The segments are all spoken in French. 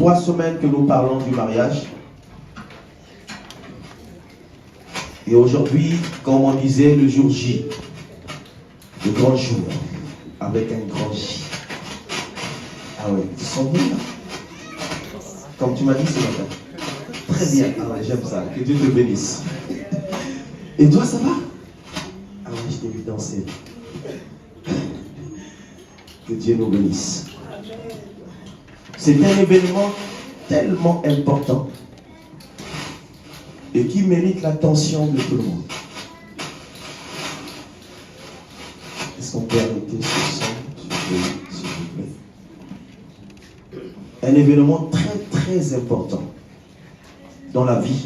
3 semaines que nous parlons du mariage. Et aujourd'hui, comme on disait, le jour J, le grand jour, avec un grand J. Ah ouais, ils sont bons là. Comme tu m'as dit ce matin. Très bien. Ah ouais, j'aime ça. Que Dieu te bénisse. Et toi, ça va? Ah ouais, je t'ai vu danser. Que Dieu nous bénisse. C'est un événement tellement important et qui mérite l'attention de tout le monde. Est-ce qu'on peut arrêter ce son, s'il vous plaît? Un événement très très important dans la vie.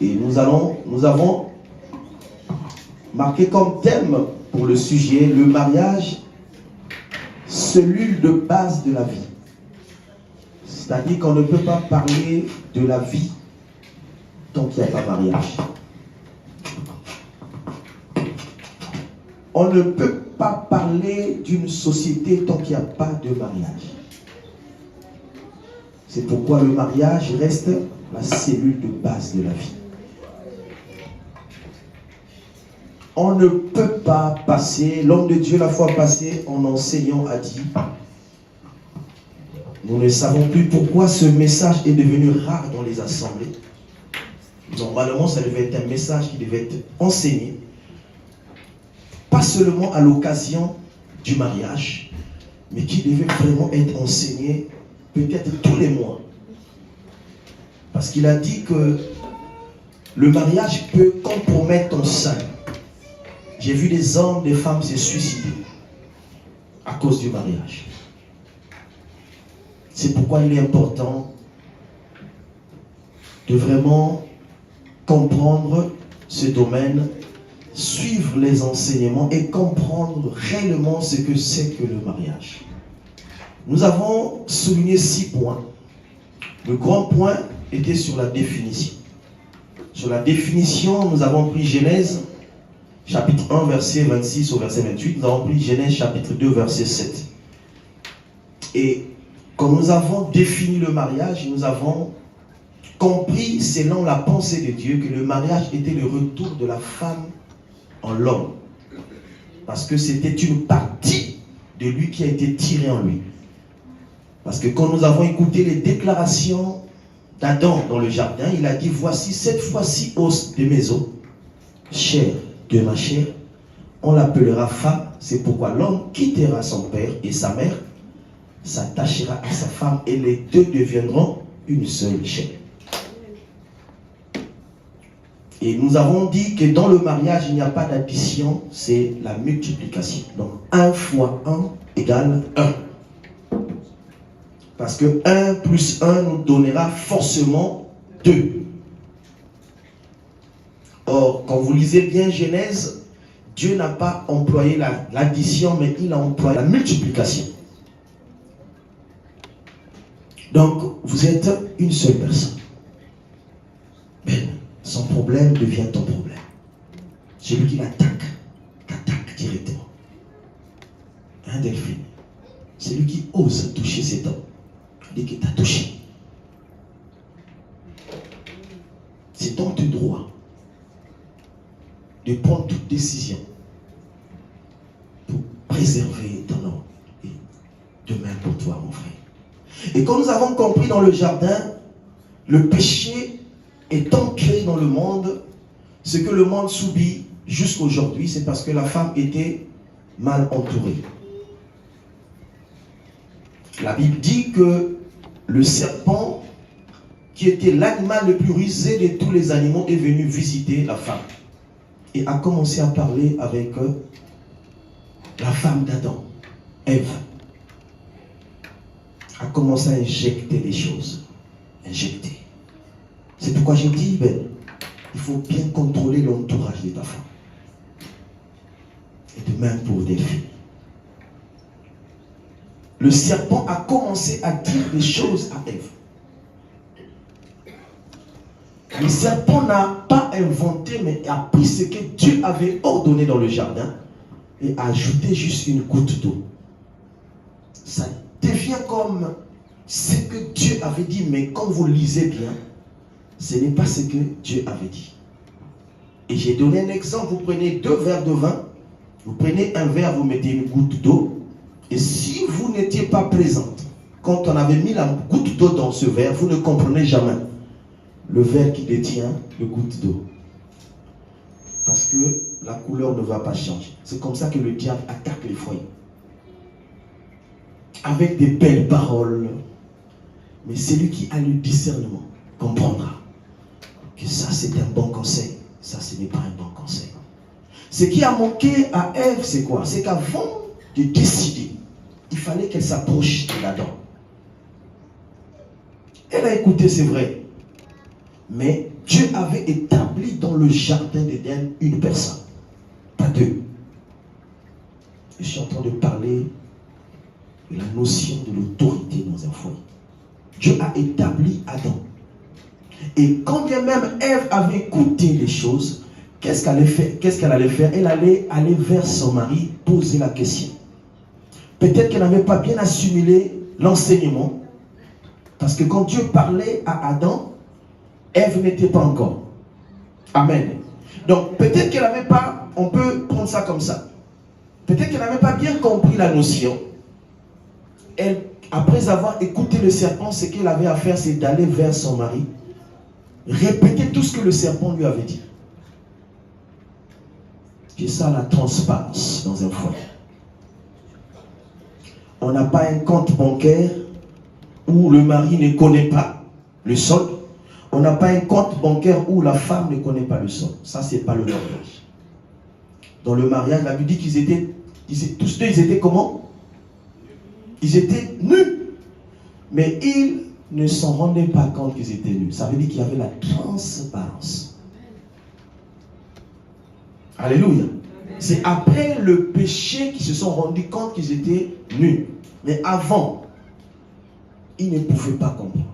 Et nous avons marqué comme thème pour le sujet le mariage, cellule de base de la vie. C'est-à-dire qu'on ne peut pas parler de la vie tant qu'il n'y a pas de mariage. On ne peut pas parler d'une société tant qu'il n'y a pas de mariage. C'est pourquoi le mariage reste la cellule de base de la vie. On ne peut pas passer, l'homme de Dieu la fois passée en enseignant a dit, nous ne savons plus pourquoi ce message est devenu rare dans les assemblées. Normalement, ça devait être un message qui devait être enseigné, pas seulement à l'occasion du mariage, mais qui devait vraiment être enseigné peut-être tous les mois. Parce qu'il a dit que le mariage peut compromettre ton sein. J'ai vu des hommes, des femmes se suicider à cause du mariage. C'est pourquoi il est important de vraiment comprendre ce domaine, suivre les enseignements et comprendre réellement ce que c'est que le mariage. Nous avons souligné 6 points. Le grand point était sur la définition. Sur la définition, nous avons pris Genèse chapitre 1, verset 26 au verset 28. Nous avons pris Genèse chapitre 2, verset 7. Et quand nous avons défini le mariage, nous avons compris, selon la pensée de Dieu, que le mariage était le retour de la femme en l'homme. Parce que c'était une partie de lui qui a été tirée en lui. Parce que quand nous avons écouté les déclarations d'Adam dans le jardin, il a dit, voici cette fois-ci os de mes os, chair de ma chair, on l'appellera femme, c'est pourquoi l'homme quittera son père et sa mère, s'attachera à sa femme et les deux deviendront une seule chair. Et nous avons dit que dans le mariage, il n'y a pas d'addition, c'est la multiplication. Donc 1 fois 1 égale 1. Parce que 1 plus 1 nous donnera forcément 2. Or, quand vous lisez bien Genèse, Dieu n'a pas employé l'addition, mais il a employé la multiplication. Donc, vous êtes une seule personne. Mais son problème devient ton problème. Celui qui l'attaque, t'attaque directement. Hein, Delphine? Celui qui ose toucher cet homme, dit qu'il t'a touché. C'est ton droit de prendre toute décision pour préserver ton nom et demain pour toi, mon frère. Et comme nous avons compris dans le jardin, le péché est ancré dans le monde. Ce que le monde subit jusqu'à aujourd'hui, c'est parce que la femme était mal entourée. La Bible dit que le serpent, qui était l'animal le plus rusé de tous les animaux, est venu visiter la femme et a commencé à parler avec la femme d'Adam, Ève. A commencé à injecter des choses. Injecter. C'est pourquoi j'ai dit, il faut bien contrôler l'entourage de ta femme. Et de même pour des filles. Le serpent a commencé à dire des choses à Ève. Le serpent n'a pas inventé, mais a pris ce que Dieu avait ordonné dans le jardin et a ajouté juste une goutte d'eau. Ça devient comme ce que Dieu avait dit, mais quand vous lisez bien, ce n'est pas ce que Dieu avait dit. Et j'ai donné un exemple, vous prenez 2 verres de vin, vous prenez un verre, vous mettez une goutte d'eau, et si vous n'étiez pas présente, quand on avait mis la goutte d'eau dans ce verre, vous ne comprenez jamais le verre qui détient le goutte d'eau. Parce que la couleur ne va pas changer. C'est comme ça que le diable attaque les foyers. Avec des belles paroles. Mais celui qui a le discernement comprendra que ça c'est un bon conseil. Ça ce n'est pas un bon conseil. Ce qui a manqué à Ève, c'est quoi? C'est qu'avant de décider, il fallait qu'elle s'approche d'Adam. Elle a écouté, c'est vrai. Mais Dieu avait établi dans le jardin d'Éden une personne, pas 2. Je suis en train de parler de la notion de l'autorité dans un foyer. Dieu a établi Adam. Et quand bien même Ève avait écouté les choses, qu'est-ce qu'elle allait faire? Elle allait aller vers son mari, poser la question. Peut-être qu'elle n'avait pas bien assimilé l'enseignement, parce que quand Dieu parlait à Adam, Ève n'était pas encore. Amen. Donc peut-être qu'elle n'avait pas, on peut prendre ça comme ça. Peut-être qu'elle n'avait pas bien compris la notion. Elle, après avoir écouté le serpent, ce qu'elle avait à faire, c'est d'aller vers son mari, répéter tout ce que le serpent lui avait dit. C'est ça la transparence dans un foyer. On n'a pas un compte bancaire où le mari ne connaît pas le solde. On n'a pas un compte bancaire où la femme ne connaît pas le solde. Ça, c'est pas le mariage. Dans le mariage, la Bible dit qu'ils étaient, tous deux, ils étaient comment? Ils étaient nus. Mais ils ne s'en rendaient pas compte qu'ils étaient nus. Ça veut dire qu'il y avait la transparence. Alléluia. C'est après le péché qu'ils se sont rendus compte qu'ils étaient nus. Mais avant, ils ne pouvaient pas comprendre.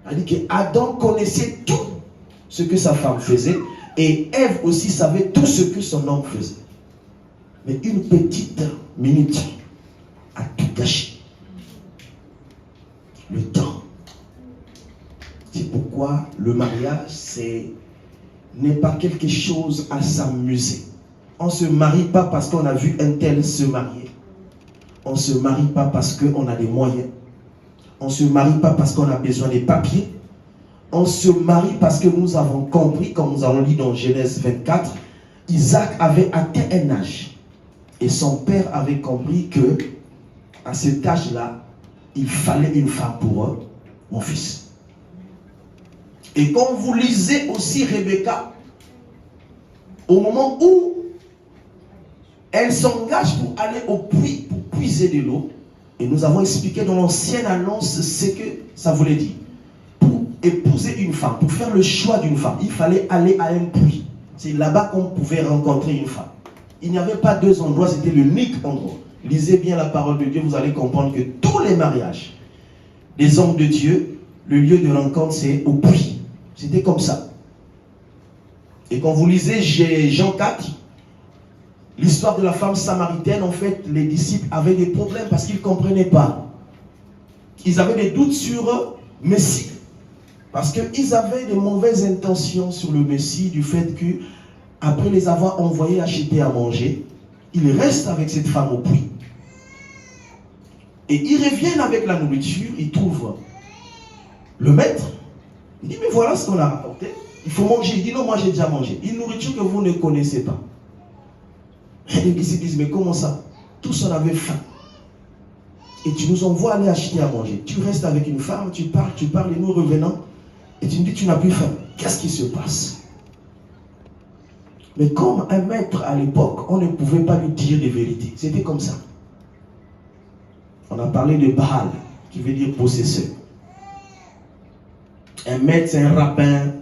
C'est-à-dire qu'Adam connaissait tout ce que sa femme faisait et Ève aussi savait tout ce que son homme faisait. Mais une petite minute a tout gâché. Le temps. C'est pourquoi le mariage, n'est pas quelque chose à s'amuser. On ne se marie pas parce qu'on a vu un tel se marier. On ne se marie pas parce qu'on a des moyens. On ne se marie pas parce qu'on a besoin des papiers. On se marie parce que nous avons compris, comme nous avons lu dans Genèse 24, Isaac avait atteint un âge. Et son père avait compris que, à cet âge-là, il fallait une femme pour mon fils. Et quand vous lisez aussi Rebecca, au moment où elle s'engage pour aller au puits, pour puiser de l'eau, et nous avons expliqué dans l'ancienne annonce ce que ça voulait dire. Pour épouser une femme, pour faire le choix d'une femme, il fallait aller à un puits. C'est là-bas qu'on pouvait rencontrer une femme. Il n'y avait pas 2 endroits, c'était l'unique endroit. Lisez bien la parole de Dieu, vous allez comprendre que tous les mariages des hommes de Dieu, le lieu de rencontre, c'est au puits. C'était comme ça. Et quand vous lisez Jean 4, l'histoire de la femme samaritaine, en fait, les disciples avaient des problèmes parce qu'ils ne comprenaient pas. Ils avaient des doutes sur Messie. Parce qu'ils avaient de mauvaises intentions sur le Messie, du fait que, après les avoir envoyés acheter à manger, ils restent avec cette femme au puits. Et ils reviennent avec la nourriture, ils trouvent le maître. Il dit, mais voilà ce qu'on a rapporté. Il faut manger. Il dit, non, moi j'ai déjà mangé. Une nourriture que vous ne connaissez pas. Et les disciples disent, mais comment ça? Tous en avaient faim. Et tu nous envoies aller acheter à manger. Tu restes avec une femme, tu parles et nous revenons. Et tu me dis, tu n'as plus faim. Qu'est-ce qui se passe? Mais comme un maître à l'époque, on ne pouvait pas lui dire des vérités. C'était comme ça. On a parlé de Baal, qui veut dire possesseur. Un maître, c'est un rabbin.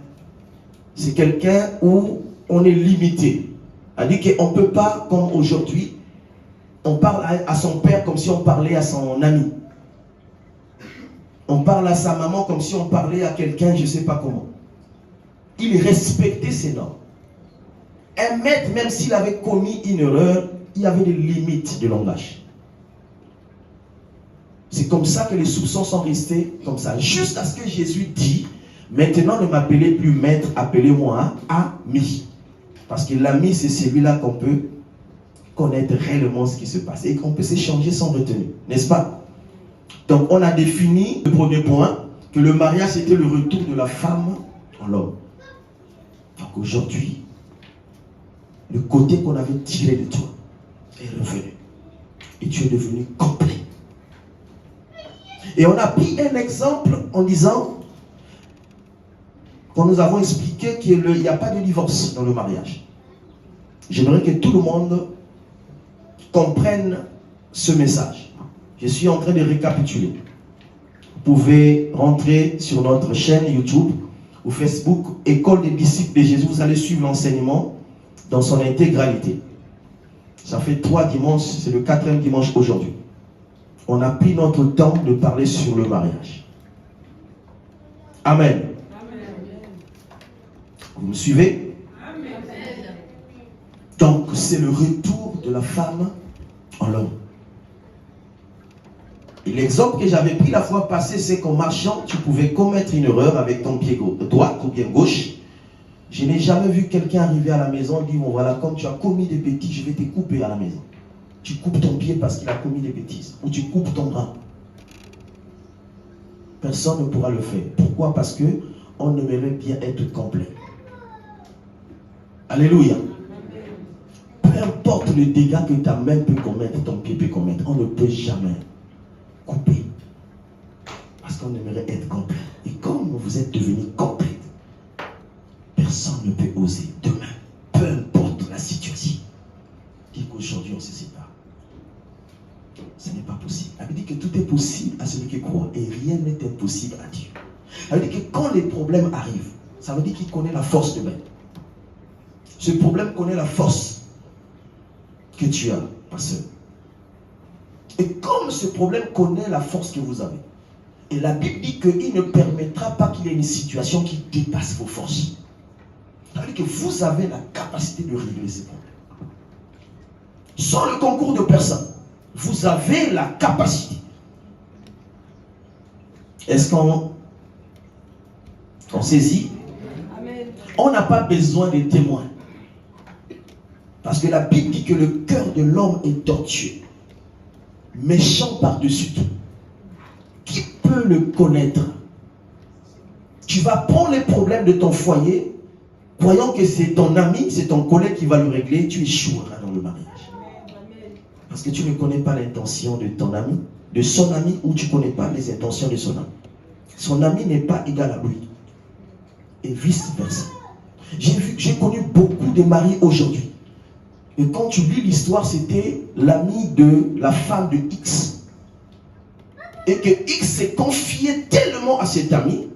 C'est quelqu'un où on est limité. C'est-à-dire qu'on ne peut pas, comme aujourd'hui, on parle à son père comme si on parlait à son ami. On parle à sa maman comme si on parlait à quelqu'un, je ne sais pas comment. Il respectait ses normes. Un maître, même s'il avait commis une erreur, il y avait des limites de langage. C'est comme ça que les soupçons sont restés comme ça. Jusqu'à ce que Jésus dit, maintenant ne m'appelez plus maître, appelez-moi ami. Parce que l'ami, c'est celui-là qu'on peut connaître réellement ce qui se passe et qu'on peut s'échanger sans retenue, n'est-ce pas? Donc on a défini le premier point, que le mariage était le retour de la femme en l'homme. Donc aujourd'hui, le côté qu'on avait tiré de toi est revenu. Et tu es devenu complet. Et on a pris un exemple en disant, quand nous avons expliqué qu'il n'y a pas de divorce dans le mariage. J'aimerais que tout le monde comprenne ce message. Je suis en train de récapituler. Vous pouvez rentrer sur notre chaîne YouTube ou Facebook, École des disciples de Jésus. Vous allez suivre l'enseignement dans son intégralité. Ça fait 3 dimanches, c'est le 4e dimanche aujourd'hui. On a pris notre temps de parler sur le mariage. Amen. Vous me suivez? Amen. Donc, c'est le retour de la femme en l'homme. Et l'exemple que j'avais pris la fois passée, c'est qu'en marchant, tu pouvais commettre une erreur avec ton pied droit ou bien gauche. Je n'ai jamais vu quelqu'un arriver à la maison et dire, bon voilà, comme tu as commis des bêtises, je vais te couper à la maison. Tu coupes ton pied parce qu'il a commis des bêtises. Ou tu coupes ton bras. Personne ne pourra le faire. Pourquoi? Parce que on aimerait bien être complet. Alléluia. Peu importe le dégât que ta main peut commettre, ton pied peut commettre, on ne peut jamais couper. Parce qu'on aimerait être complet. Et comme vous êtes devenu complet, personne ne peut oser demain, peu importe la situation, dire qu'aujourd'hui on se sépare. Ce n'est pas possible. Elle dit que tout est possible à celui qui croit et rien n'est impossible à Dieu. Elle dit que quand les problèmes arrivent, ça veut dire qu'il connaît la force de même. Ce problème connaît la force que tu as, ma soeur. Et comme ce problème connaît la force que vous avez, et la Bible dit qu'il ne permettra pas qu'il y ait une situation qui dépasse vos forces. Ça veut dire que vous avez la capacité de régler ces problèmes. Sans le concours de personne, vous avez la capacité. Est-ce qu'on saisit? Amen. On n'a pas besoin de témoins. Parce que la Bible dit que le cœur de l'homme est tortueux, méchant par-dessus tout. Qui peut le connaître? Tu vas prendre les problèmes de ton foyer, croyant que c'est ton ami, c'est ton collègue qui va le régler, tu échoueras dans le mariage. Parce que tu ne connais pas l'intention de ton ami, de son ami, ou tu ne connais pas les intentions de son ami. Son ami n'est pas égal à lui. Et vice-versa. J'ai connu beaucoup de maris aujourd'hui. Et quand tu lis l'histoire, c'était l'ami de la femme de X. Et que X s'est confié tellement à cet ami.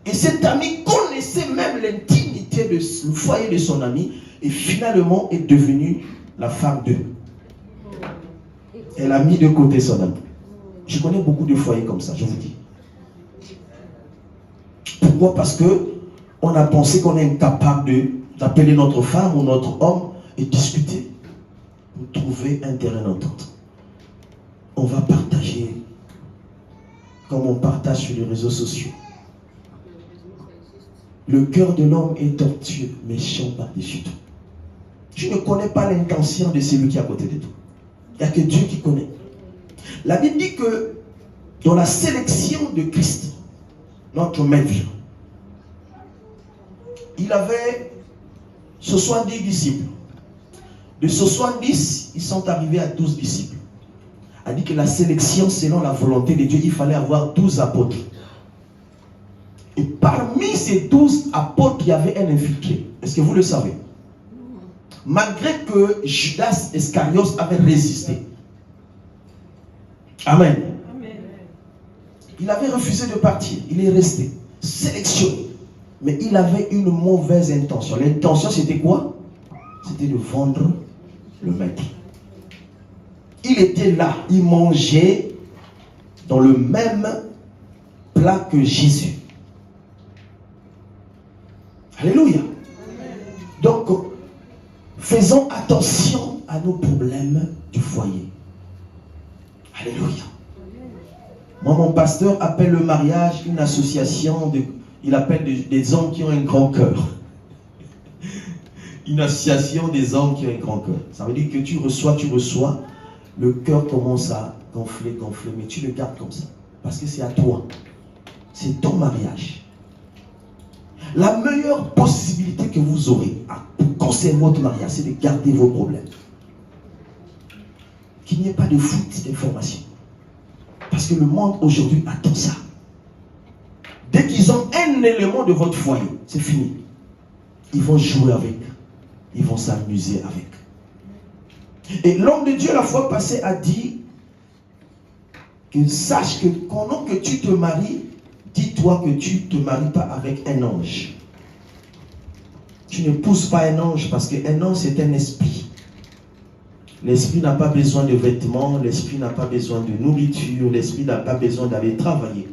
Et cet ami connaissait même l'intimité du foyer de son ami. Et finalement est devenue la femme d'eux. Elle a mis de côté son ami. Je connais beaucoup de foyers comme ça, je vous dis. Pourquoi? Parce que on a pensé qu'on est incapable d'appeler notre femme ou notre homme et discuter pour trouver un terrain d'entente. On va partager comme on partage sur les réseaux sociaux. Le cœur de l'homme est tortueux, méchant par-dessus tout. Tu ne connais pas l'intention de celui qui est à côté de toi. Il n'y a que Dieu qui connaît. La Bible dit que dans la sélection de Christ, notre maître, il avait 70 disciples. De 70, ils sont arrivés à 12 disciples. Elle dit que la sélection, selon la volonté de Dieu, il fallait avoir 12 apôtres. Et parmi ces 12 apôtres, il y avait un infiltré. Est-ce que vous le savez? Malgré que Judas Iscariot avait résisté. Amen. Amen. Il avait refusé de partir. Il est resté sélectionné. Mais il avait une mauvaise intention. L'intention, c'était quoi? C'était de vendre le maître. Il était là. Il mangeait dans le même plat que Jésus. Alléluia. Donc, faisons attention à nos problèmes du foyer. Alléluia. Moi, mon pasteur appelle le mariage une association, il appelle des hommes qui ont un grand cœur. Une association des hommes qui ont un grand cœur. Ça veut dire que tu reçois, le cœur commence à gonfler, mais tu le gardes comme ça. Parce que c'est à toi. C'est ton mariage. La meilleure possibilité que vous aurez pour conserver votre mariage, c'est de garder vos problèmes. Qu'il n'y ait pas de fuite d'informations. Parce que le monde aujourd'hui attend ça. Dès qu'ils ont un élément de votre foyer, c'est fini. Ils vont jouer avec. Ils vont s'amuser avec. Et l'homme de Dieu la fois passée a dit que sache que pendant que tu te maries, dis-toi que tu ne te maries pas avec un ange. Tu n'épouses pas un ange parce qu'un ange c'est un esprit. L'esprit n'a pas besoin de vêtements, l'esprit n'a pas besoin de nourriture, l'esprit n'a pas besoin d'aller travailler.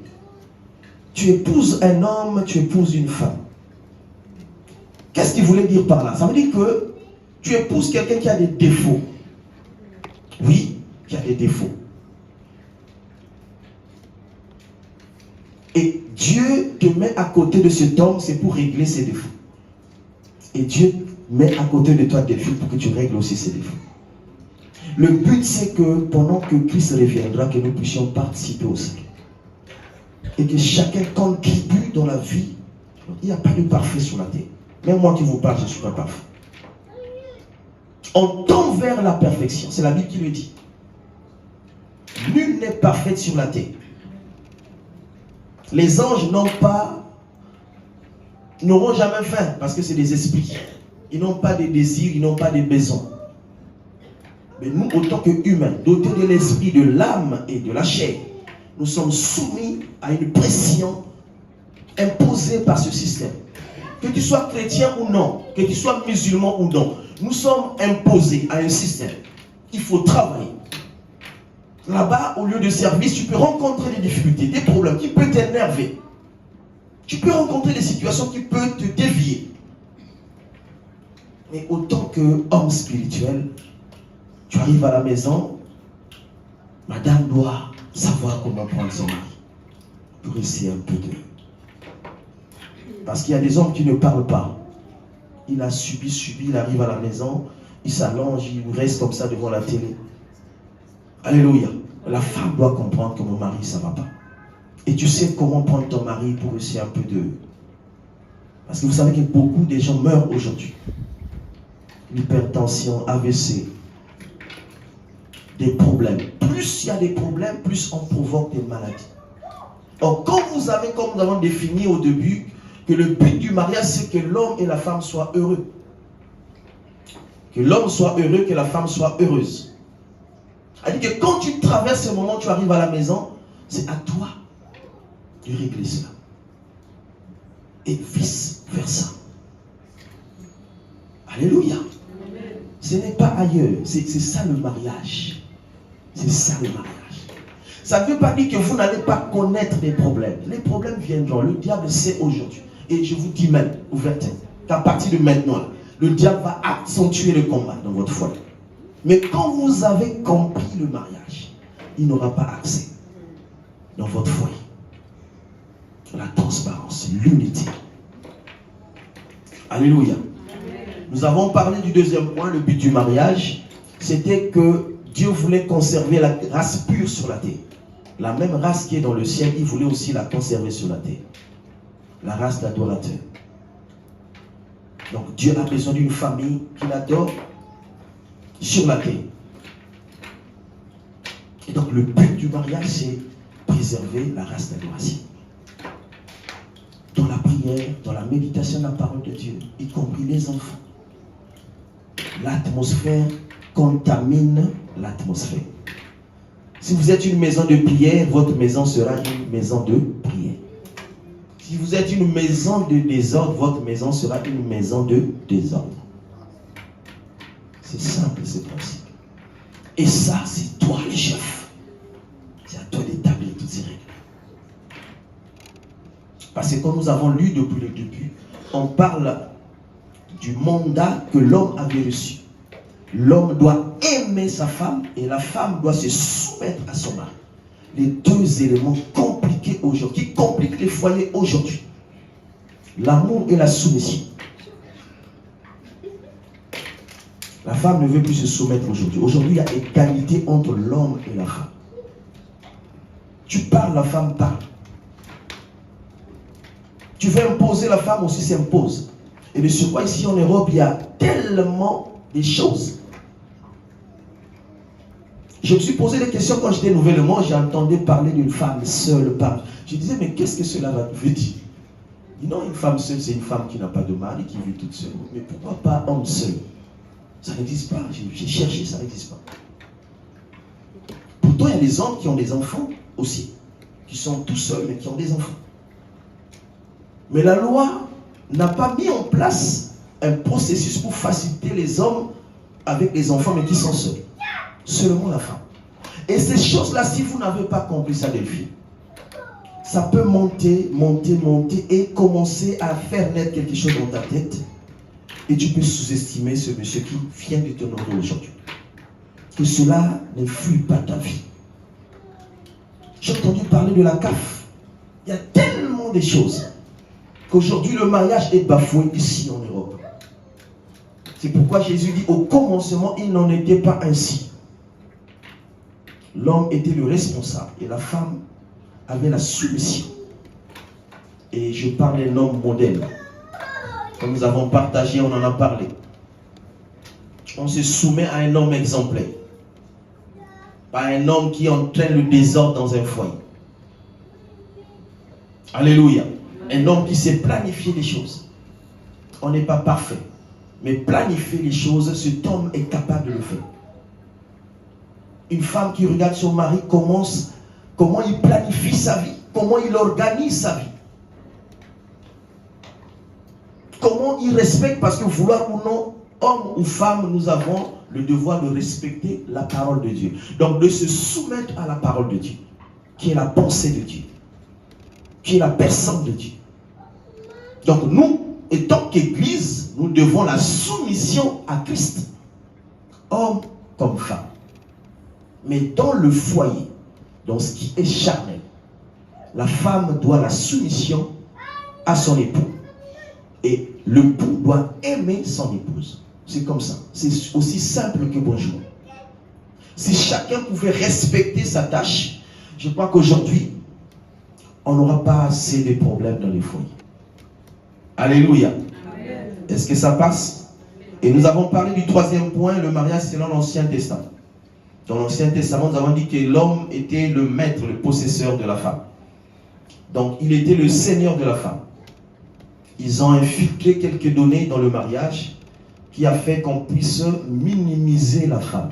Tu épouses un homme, tu épouses une femme. Qu'est-ce qu'il voulait dire par là? Ça veut dire que tu épouses quelqu'un qui a des défauts. Oui, qui a des défauts. Et Dieu te met à côté de cet homme, c'est pour régler ses défauts. Et Dieu met à côté de toi des défauts pour que tu règles aussi ses défauts. Le but, c'est que pendant que Christ reviendra, que nous puissions participer au salut. Et que chacun contribue dans la vie. Il n'y a pas de parfait sur la terre. Même moi qui vous parle, je ne suis pas parfait. On tend vers la perfection. C'est la Bible qui le dit. Nul n'est parfait sur la terre. Les anges n'auront jamais faim parce que c'est des esprits. Ils n'ont pas de désirs, ils n'ont pas de besoins. Mais nous, autant qu'humains, dotés de l'esprit, de l'âme et de la chair, nous sommes soumis à une pression imposée par ce système. Que tu sois chrétien ou non, que tu sois musulman ou non, nous sommes imposés à un système. Il faut travailler. Là-bas, au lieu de service, tu peux rencontrer des difficultés, des problèmes qui peuvent t'énerver. Tu peux rencontrer des situations qui peuvent te dévier. Mais autant qu'homme spirituel, tu arrives à la maison, madame doit savoir comment prendre son mari. Pour essayer un peu de... Parce qu'il y a des hommes qui ne parlent pas. Il a subi, il arrive à la maison, il s'allonge, il reste comme ça devant la télé. Alléluia. La femme doit comprendre que mon mari, ça ne va pas. Et tu sais comment prendre ton mari pour essayer un peu de... Parce que vous savez que beaucoup de gens meurent aujourd'hui. L'hypertension, AVC, des problèmes. Plus il y a des problèmes, plus on provoque des maladies. Donc quand vous avez, comme nous avons défini au début, que le but du mariage, c'est que l'homme et la femme soient heureux. Que l'homme soit heureux, que la femme soit heureuse. C'est-à-dire que quand tu traverses ce moment, tu arrives à la maison, c'est à toi de régler cela. Et vice versa. Alléluia. Ce n'est pas ailleurs. C'est ça le mariage. C'est ça le mariage. Ça ne veut pas dire que vous n'allez pas connaître les problèmes. Les problèmes viendront. Le diable sait aujourd'hui. Et je vous dis même, ouvertement, qu'à partir de maintenant, le diable va accentuer le combat dans votre foyer. Mais quand vous avez compris le mariage, il n'aura pas accès dans votre foyer. La transparence, l'unité. Alléluia. Nous avons parlé du deuxième point, le but du mariage, c'était que Dieu voulait conserver la race pure sur la terre. La même race qui est dans le ciel, il voulait aussi la conserver sur la terre. La race d'adorateurs. Donc Dieu a besoin d'une famille qui l'adore sur la terre. Et donc le but du mariage, c'est préserver la race d'adoration. Dans la prière, dans la méditation de la parole de Dieu, y compris les enfants. L'atmosphère contamine l'atmosphère. Si vous êtes une maison de prière, votre maison sera une maison de prière. Si vous êtes une maison de désordre, votre maison sera une maison de désordre. C'est simple, ce principe. Et ça, c'est toi le chef. C'est à toi d'établir toutes ces règles. Parce que comme nous avons lu depuis le début, on parle du mandat que l'homme avait reçu. L'homme doit aimer sa femme et la femme doit se soumettre à son mari. les deux éléments compliqués aujourd'hui, qui compliquent les foyers aujourd'hui. L'amour et la soumission. La femme ne veut plus se soumettre aujourd'hui. Aujourd'hui, il y a égalité entre l'homme et la femme. Tu parles, la femme parle. Tu veux imposer, la femme aussi s'impose. Et de surcroît, ici en Europe, il y a tellement de choses. Je me suis posé des questions quand j'étais nouvellement, j'entendais parler d'une femme seule. Je disais, mais qu'est-ce que cela veut dire? Il dit, non, une femme seule, c'est une femme qui n'a pas de mari, qui vit toute seule. Mais pourquoi pas homme seul? Ça n'existe pas. J'ai cherché, ça n'existe pas. Pourtant, il y a des hommes qui ont des enfants aussi, qui sont tout seuls, mais qui ont des enfants. Mais la loi n'a pas mis en place un processus pour faciliter les hommes avec les enfants, mais qui sont seuls. Seulement la femme. Et ces choses-là, si vous n'avez pas compris ça, Delphine, ça peut monter et commencer à faire naître quelque chose dans ta tête. Et tu peux sous-estimer ce monsieur qui vient de te nommer aujourd'hui. Que cela n'influe pas ta vie. J'ai entendu parler de la CAF. Il y a tellement de choses qu'aujourd'hui le mariage est bafoué ici en Europe. C'est pourquoi Jésus dit au commencement, il n'en était pas ainsi. L'homme était le responsable et la femme avait la soumission. Et je parle d'un homme modèle. Comme nous avons partagé, on en a parlé. On se soumet à un homme exemplaire. Pas un homme qui entraîne le désordre dans un foyer. Alléluia. Un homme qui sait planifier les choses. On n'est pas parfait. Mais planifier les choses, cet homme est capable de le faire. Une femme qui regarde son mari, comment il planifie sa vie, comment il organise sa vie. Comment il respecte, parce que vouloir ou non, homme ou femme, nous avons le devoir de respecter la parole de Dieu. Donc de se soumettre à la parole de Dieu, qui est la pensée de Dieu, qui est la personne de Dieu. Donc nous, étant qu'Église, nous devons la soumission à Christ, homme comme femme. Mais dans le foyer, dans ce qui est charnel, la femme doit la soumission à son époux. Et l'époux doit aimer son épouse. C'est comme ça. C'est aussi simple que bonjour. Si chacun pouvait respecter sa tâche, je crois qu'aujourd'hui, on n'aura pas assez de problèmes dans les foyers. Alléluia. Est-ce que ça passe? Et nous avons parlé du troisième point, le mariage selon l'Ancien Testament. Dans l'Ancien Testament, nous avons dit que l'homme était le maître, le possesseur de la femme. Donc, il était le seigneur de la femme. Ils ont infiltré quelques données dans le mariage qui a fait qu'on puisse minimiser la femme.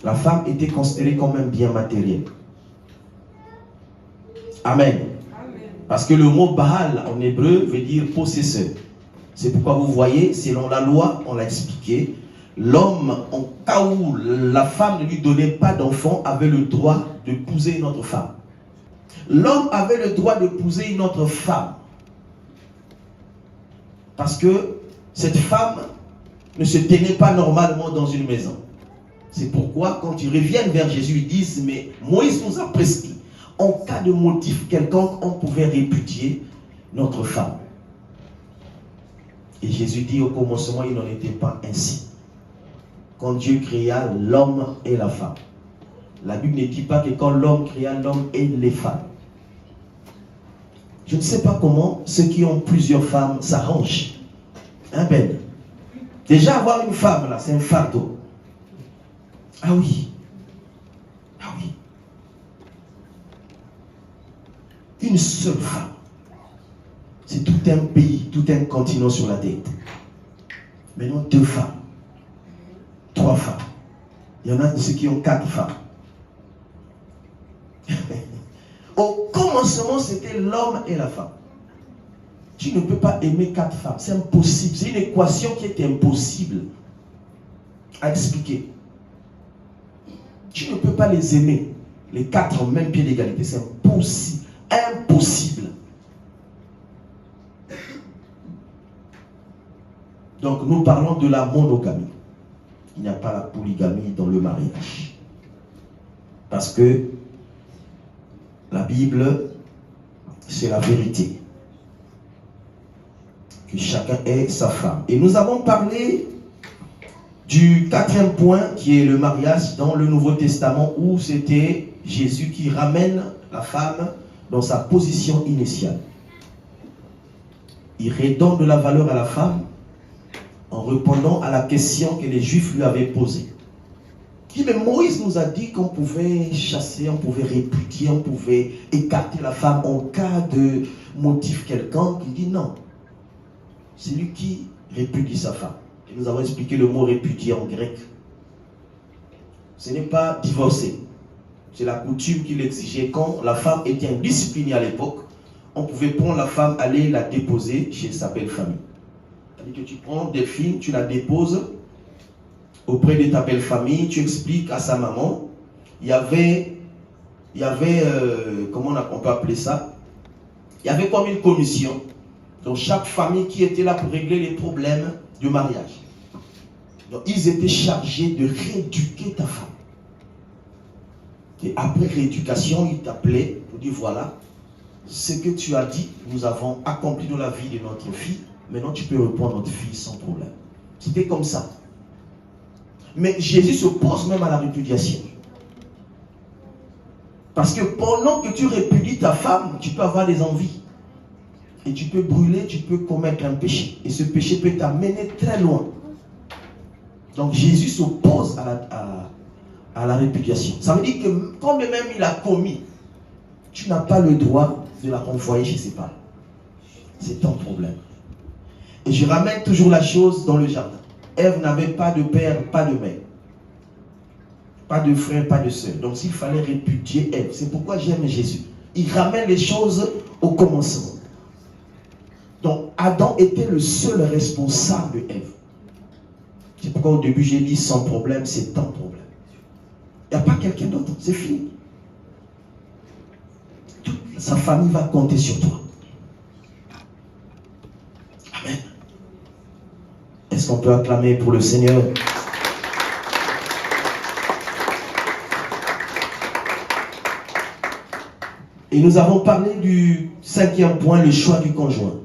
La femme était considérée comme un bien matériel. Amen. Parce que le mot Baal en hébreu veut dire possesseur. C'est pourquoi vous voyez, selon la loi, on l'a expliqué, l'homme, en cas où la femme ne lui donnait pas d'enfant, avait le droit d'épouser une autre femme. L'homme avait le droit d'épouser une autre femme. Parce que cette femme ne se tenait pas normalement dans une maison. C'est pourquoi quand ils reviennent vers Jésus, ils disent, mais Moïse nous a prescrit. En cas de motif quelconque, on pouvait répudier notre femme. Et Jésus dit au commencement, il n'en était pas ainsi. Quand Dieu créa l'homme et la femme. La Bible ne dit pas que quand l'homme créa l'homme et les femmes. Je ne sais pas comment ceux qui ont plusieurs femmes s'arrangent. Hein, Ben? Déjà avoir une femme là, c'est un fardeau. Ah oui. Ah oui. Une seule femme. C'est tout un pays, tout un continent sur la tête. Maintenant, 2 femmes. 3 femmes. Il y en a ceux qui ont 4 femmes. Au commencement, c'était l'homme et la femme. Tu ne peux pas aimer 4 femmes. C'est impossible. C'est une équation qui est impossible à expliquer. Tu ne peux pas les aimer, les 4 en même pied d'égalité. C'est impossible. Impossible. Donc nous parlons de la monogamie. Il n'y a pas la polygamie dans le mariage. Parce que La Bible, c'est la vérité. Que chacun ait sa femme. Et nous avons parlé du quatrième point qui est le mariage dans le Nouveau Testament où c'était Jésus qui ramène la femme dans sa position initiale. Il redonne de la valeur à la femme en répondant à la question que les Juifs lui avaient posée. Mais Moïse nous a dit qu'on pouvait chasser, on pouvait répudier, on pouvait écarter la femme en cas de motif quelconque. Il dit non. C'est lui qui répudie sa femme. Et nous avons expliqué le mot répudier en grec. Ce n'est pas divorcer. C'est la coutume qu'il exigeait quand la femme était indisciplinée à l'époque. On pouvait prendre la femme, aller la déposer chez sa belle famille. C'est-à-dire que tu prends Delphine, tu la déposes auprès de ta belle famille, tu expliques à sa maman. Il y avait comment on peut appeler ça? Il y avait comme une commission dans chaque famille qui était là pour régler les problèmes du mariage. Donc ils étaient chargés de rééduquer ta femme. Et après rééducation, ils t'appelaient pour dire voilà, ce que tu as dit, nous avons accompli dans la vie de notre fille, maintenant tu peux reprendre notre fille sans problème. C'était comme ça. Mais Jésus s'oppose même à la répudiation. Parce que pendant que tu répudies ta femme, tu peux avoir des envies. Et tu peux brûler, tu peux commettre un péché. Et ce péché peut t'amener très loin. Donc Jésus s'oppose à la répudiation. Ça veut dire que quand même il a commis, tu n'as pas le droit de la renvoyer chez ses parents. C'est ton problème. Et je ramène toujours la chose dans le jardin. Ève n'avait pas de père, pas de mère. Pas de frère, pas de soeur. Donc s'il fallait répudier Ève, c'est pourquoi j'aime Jésus. Il ramène les choses au commencement. Donc Adam était le seul responsable de Ève. C'est pourquoi au début j'ai dit sans problème, c'est ton problème. Il n'y a pas quelqu'un d'autre, c'est fini. Toute sa famille va compter sur toi. Amen. Est-ce qu'on peut acclamer pour le Seigneur? Et nous avons parlé du cinquième point, le choix du conjoint.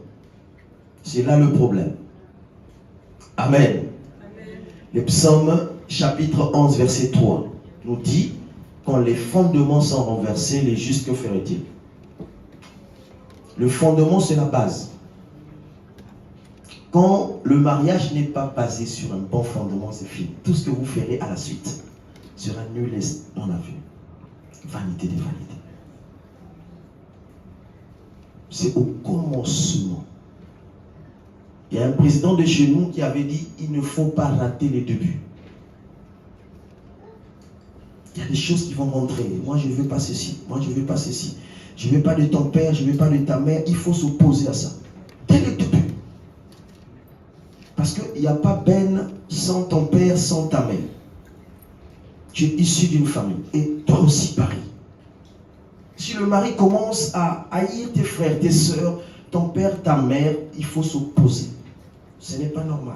C'est là le problème. Amen. Amen. Le psaume chapitre 11 verset 3 nous dit, quand les fondements sont renversés, les justes, que ferait-il? Le fondement, c'est la base. Quand le mariage n'est pas basé sur un bon fondement, c'est fini. Tout ce que vous ferez à la suite sera nul et non avenu. Vanité des vanités. C'est au commencement. Il y a un président de chez nous qui avait dit, il ne faut pas rater les débuts. Il y a des choses qui vont rentrer. Moi, je ne veux pas ceci. Moi, je ne veux pas ceci. Je ne veux pas de ton père, je ne veux pas de ta mère. Il faut s'opposer à ça. Dès le début. Parce qu'il n'y a pas peine sans ton père, sans ta mère. Tu es issu d'une famille. Et toi aussi, pareil. Si le mari commence à haïr tes frères, tes soeurs, ton père, ta mère, il faut s'opposer. Ce n'est pas normal.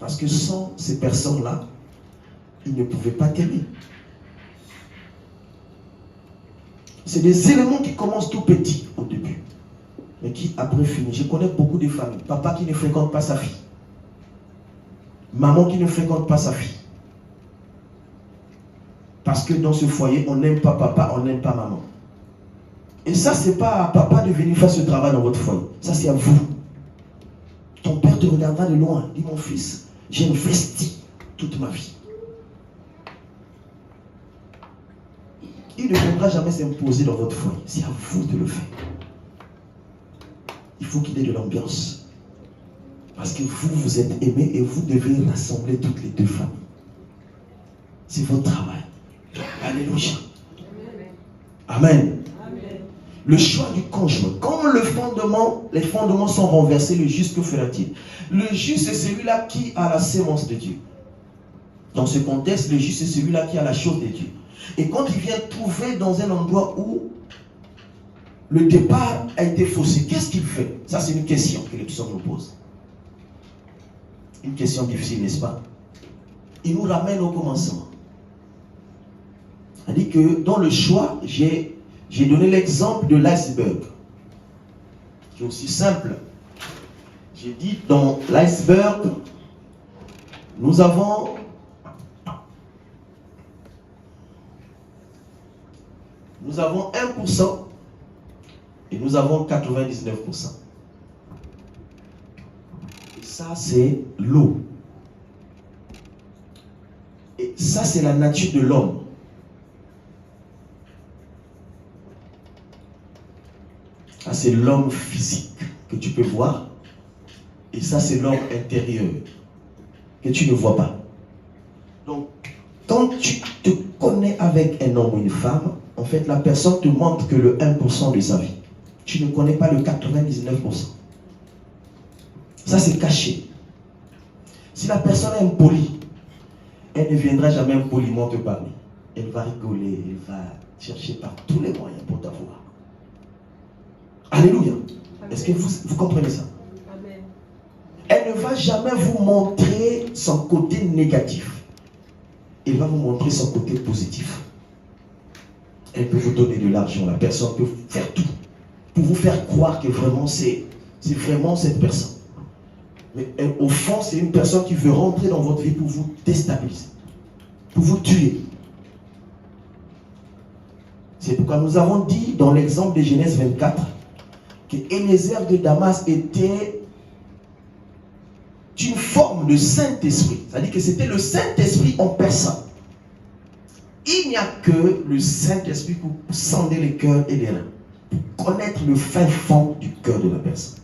Parce que sans ces personnes-là, ils ne pouvaient pas t'aimer. C'est des éléments qui commencent tout petits au début, mais qui après finissent. Je connais beaucoup de familles. Papa qui ne fréquente pas sa fille. Maman qui ne fréquente pas sa fille. Parce que dans ce foyer, on n'aime pas papa, on n'aime pas maman. Et ça, c'est pas à papa de venir faire ce travail dans votre foyer. Ça, c'est à vous. Ton père te regardera de loin. Dis, mon fils, j'ai investi toute ma vie. Il ne viendra jamais s'imposer dans votre foyer. C'est à vous de le faire. Il faut qu'il y ait de l'ambiance. Parce que vous, vous êtes aimés et vous devez rassembler toutes les deux familles. C'est votre travail. Alléluia. Amen. Amen. Le choix du conjoint. Quand les fondements sont renversés, le juste, que fera-t-il? Le juste, c'est celui-là qui a la sémence de Dieu. Dans ce contexte, le juste, c'est celui-là qui a la chose de Dieu. Et quand il vient trouver dans un endroit où le départ a été faussé, qu'est-ce qu'il fait? Ça, c'est une question que les psaumes nous posent. Une question difficile, n'est-ce pas? Il nous ramène au commencement. On dit que dans le choix, j'ai donné l'exemple de l'iceberg. C'est aussi simple. J'ai dit dans l'iceberg, nous avons Nous avons 1% et nous avons 99%. Et ça, c'est l'eau. Et ça, c'est la nature de l'homme. Ça, c'est l'homme physique que tu peux voir. Et ça, c'est l'homme intérieur que tu ne vois pas. Donc, quand tu te connais avec un homme ou une femme, en fait, la personne te montre que le 1% de sa vie. Tu ne connais pas le 99%. Ça, c'est caché. Si la personne est impolie, elle ne viendra jamais impoliment te parler. Elle va rigoler, elle va chercher par tous les moyens pour t'avoir. Alléluia. Est-ce que vous comprenez ça? Amen. Elle ne va jamais vous montrer son côté négatif. Elle va vous montrer son côté positif. Elle peut vous donner de l'argent. La personne peut faire tout pour vous faire croire que vraiment c'est vraiment cette personne. Mais elle, au fond, c'est une personne qui veut rentrer dans votre vie pour vous déstabiliser, pour vous tuer. C'est pourquoi nous avons dit dans l'exemple de Genèse 24 que Eliezer de Damas était une forme de Saint-Esprit. C'est-à-dire que c'était le Saint-Esprit en personne. Il n'y a que le Saint-Esprit pour sonder les cœurs et les reins, pour connaître le fin fond du cœur de la personne.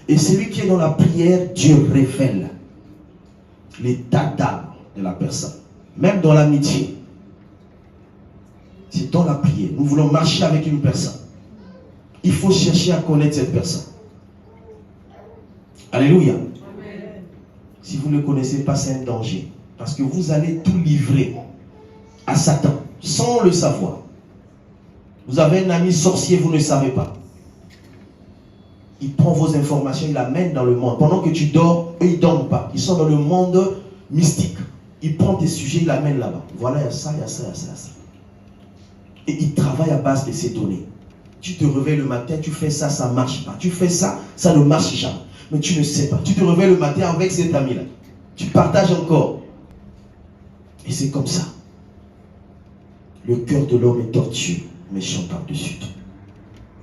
Et celui qui est dans la prière, Dieu révèle l'état d'âme de la personne. Même dans l'amitié. C'est dans la prière. Nous voulons marcher avec une personne. Il faut chercher à connaître cette personne. Alléluia. Amen. Si vous ne le connaissez pas, c'est un danger. Parce que vous allez tout livrer à Satan, sans le savoir. Vous avez un ami sorcier, vous ne savez pas. Il prend vos informations, il l'amène dans le monde. Pendant que tu dors, eux, ils ne dorment pas. Ils sont dans le monde mystique. Il prend tes sujets, il l'amène là-bas. Voilà, il y a ça, il y a ça, il y a ça, il y a ça. Et il travaille à base de ces données. Tu te réveilles le matin, tu fais ça, ça ne marche pas. Tu fais ça, ça ne marche jamais. Mais tu ne sais pas. Tu te réveilles le matin avec cet ami-là. Tu partages encore. Et c'est comme ça. Le cœur de l'homme est tortueux, méchant par-dessus tout.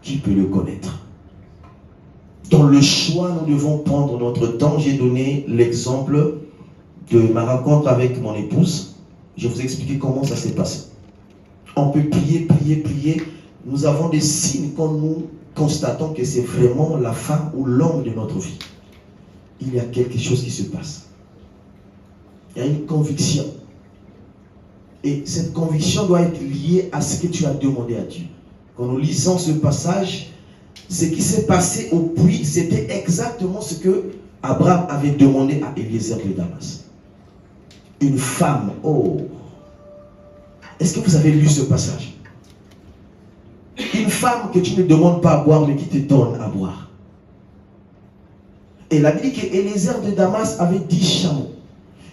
Qui peut le connaître? Dans le choix, nous devons prendre notre temps. J'ai donné l'exemple de ma rencontre avec mon épouse. Je vais vous expliquer comment ça s'est passé. On peut prier, prier, prier. Nous avons des signes quand nous constatons que c'est vraiment la femme ou l'homme de notre vie. Il y a quelque chose qui se passe. Il y a une conviction. Et cette conviction doit être liée à ce que tu as demandé à Dieu. Quand nous lisons ce passage, ce qui s'est passé au puits, c'était exactement ce que Abraham avait demandé à Eliezer de Damas. Une femme, oh! Est-ce que vous avez lu ce passage? Une femme que tu ne demandes pas à boire, mais qui te donne à boire. Et la Bible dit qu'Eliezer de Damas avait 10 chameaux.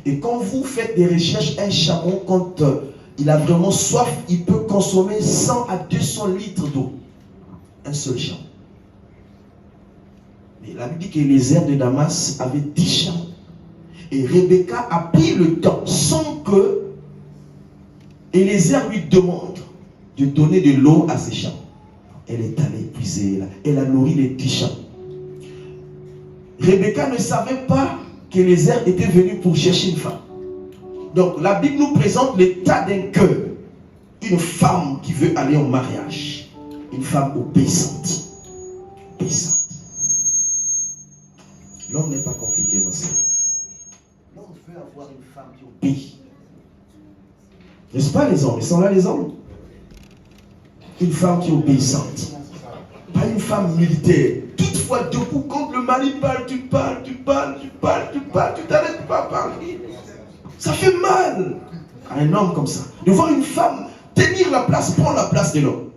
Et quand vous faites des recherches, un chameau, quand il a vraiment soif, il peut consommer 100 à 200 litres d'eau. Un seul chameau. Mais la Bible dit qu'Eliezer de Damas avait 10 chameaux. Et Rebecca a pris le temps, sans que Eliezer lui demande de donner de l'eau à ses chameaux. Elle est allée puiser, elle a nourri les 10 chameaux. Rebecca ne savait pas qu'Eliezer était venu pour chercher une femme. Donc la Bible nous présente l'état d'un cœur. Une femme qui veut aller en mariage. Une femme obéissante. Obéissante. L'homme n'est pas compliqué, ma soeur. L'homme veut avoir une femme qui obéit. N'est-ce pas les hommes? Ils sont là les hommes. Une femme qui est obéissante. Pas une femme militaire. Toutefois, debout, quand le mari parle, tu parles, tu t'arrêtes pas à parler. Ça fait mal à un homme comme ça. De voir une femme tenir la place, prendre la place de l'homme.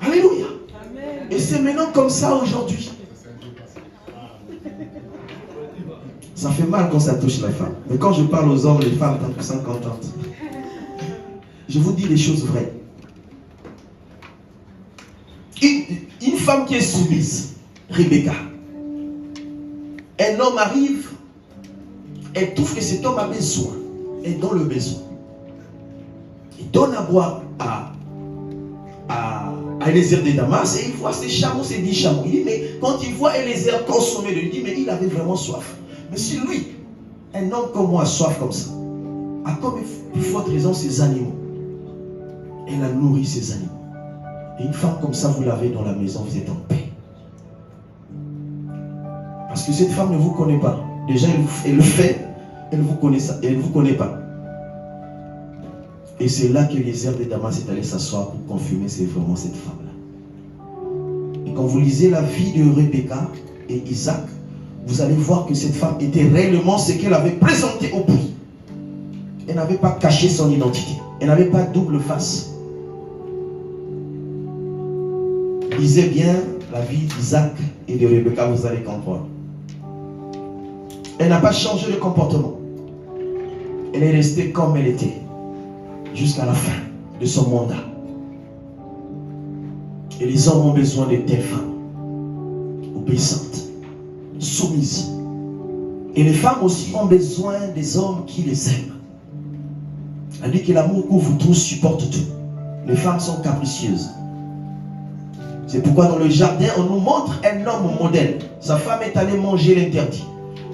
Alléluia. Amen. Et c'est maintenant comme ça aujourd'hui. Ça fait mal quand ça touche la femme. Mais quand je parle aux hommes, les femmes sont contentes. Je vous dis les choses vraies. Une femme qui est soumise, Rebecca. Un homme arrive, elle trouve que cet homme a besoin, est dans le besoin. Il donne à boire à Eliezer de Damas et il voit ses chameaux, ses 10 chameaux. Il dit, mais quand il voit Eliezer consommer, il dit, mais il avait vraiment soif. Mais si lui, un homme comme moi a soif comme ça, a comme une forte raison ses animaux, elle a nourri ses animaux. Et une femme comme ça, vous l'avez dans la maison, vous êtes en paix. Parce que cette femme ne vous connaît pas. Déjà, elle le fait, elle ne vous connaît ça, elle ne vous connaît pas. Et c'est là que Eliezer de Damas est allé s'asseoir pour confirmer c'est vraiment cette femme-là. Et quand vous lisez la vie de Rebecca et Isaac, vous allez voir que cette femme était réellement ce qu'elle avait présenté au prix. Elle n'avait pas caché son identité. Elle n'avait pas double face. Lisez bien la vie d'Isaac et de Rebecca, vous allez comprendre. Elle n'a pas changé de comportement. Elle est restée comme elle était. Jusqu'à la fin de son mandat. Et les hommes ont besoin de telles femmes, obéissantes, soumises. Et les femmes aussi ont besoin des hommes qui les aiment. Elle dit que l'amour couvre tout, supporte tout. Les femmes sont capricieuses. C'est pourquoi dans le jardin, on nous montre un homme modèle. Sa femme est allée manger l'interdit.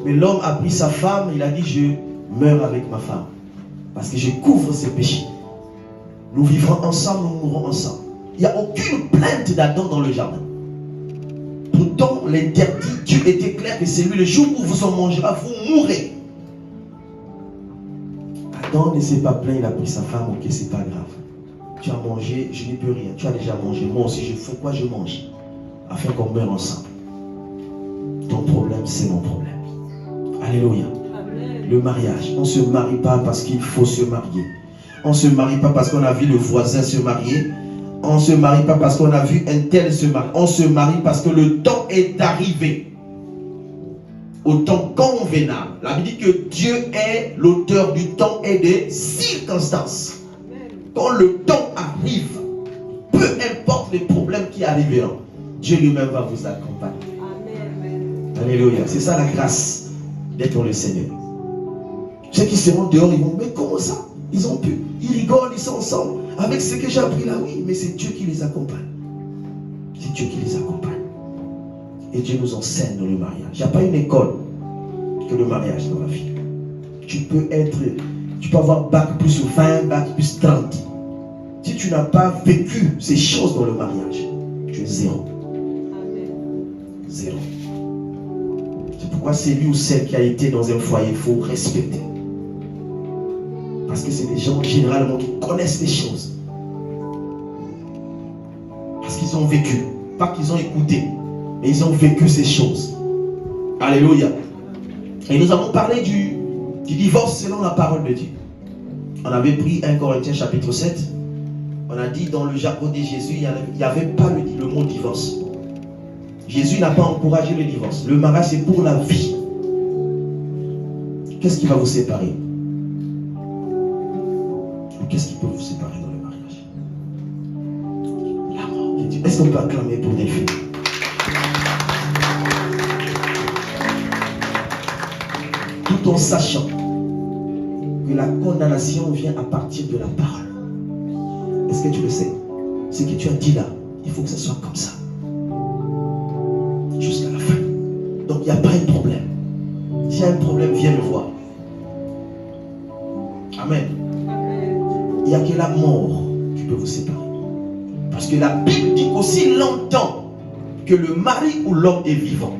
Mais l'homme a pris sa femme, il a dit, je meurs avec ma femme. Parce que je couvre ses péchés. Nous vivrons ensemble, nous mourrons ensemble. Il n'y a aucune plainte d'Adam dans le jardin. Pourtant, l'interdit, Dieu était clair que c'est lui, le jour où vous en mangerez, vous mourrez. Adam ne s'est pas plaint, il a pris sa femme, ok, c'est pas grave. Tu as mangé, je n'ai plus rien. Tu as déjà mangé, moi aussi, je fais quoi, je mange. Afin qu'on meure ensemble. Ton problème, c'est mon problème. Alléluia. Le mariage. On ne se marie pas parce qu'il faut se marier. On ne se marie pas parce qu'on a vu le voisin se marier. On ne se marie pas parce qu'on a vu un tel se marier. On se marie parce que le temps est arrivé. Au temps convenable. La Bible dit que Dieu est l'auteur du temps et des circonstances. Quand le temps arrive, peu importe les problèmes qui arriveront, Dieu lui-même va vous accompagner. Amen. Alléluia. C'est ça la grâce d'être dans le Seigneur. Ceux qui seront dehors, ils vont, mais comment ça? Ils ont pu, ils rigolent, ils sont ensemble. Avec ce que j'ai appris là, oui, mais c'est Dieu qui les accompagne. C'est Dieu qui les accompagne. Et Dieu nous enseigne dans le mariage. Il n'y a pas une école que le mariage dans la vie. Tu peux avoir bac plus 20, bac plus 30. Si tu n'as pas vécu ces choses dans le mariage, tu es zéro. Zéro. C'est pourquoi celui ou celle qui a été dans un foyer, il faut respecter. Parce que c'est des gens généralement qui connaissent les choses. Parce qu'ils ont vécu. Pas qu'ils ont écouté, mais ils ont vécu ces choses. Alléluia. Et nous avons parlé du divorce selon la parole de Dieu. On avait pris 1 Corinthiens chapitre 7. On a dit dans le jargon de Jésus, il n'y avait pas le mot divorce. Jésus n'a pas encouragé le divorce. Le mariage, c'est pour la vie. Qu'est-ce qui va vous séparer? Qu'est-ce qui peut vous séparer dans le mariage? La mort. Est-ce qu'on peut acclamer pour des filles? Tout en sachant que la condamnation vient à partir de la parole. Est-ce que tu le sais? Ce que tu as dit là, il faut que ça soit comme ça. Jusqu'à la fin. Donc il n'y a pas un problème. S'il y a un problème, viens me voir. Amen. Il n'y a que la mort qui peut vous séparer. Parce que la Bible dit aussi longtemps que le mari ou l'homme est vivant.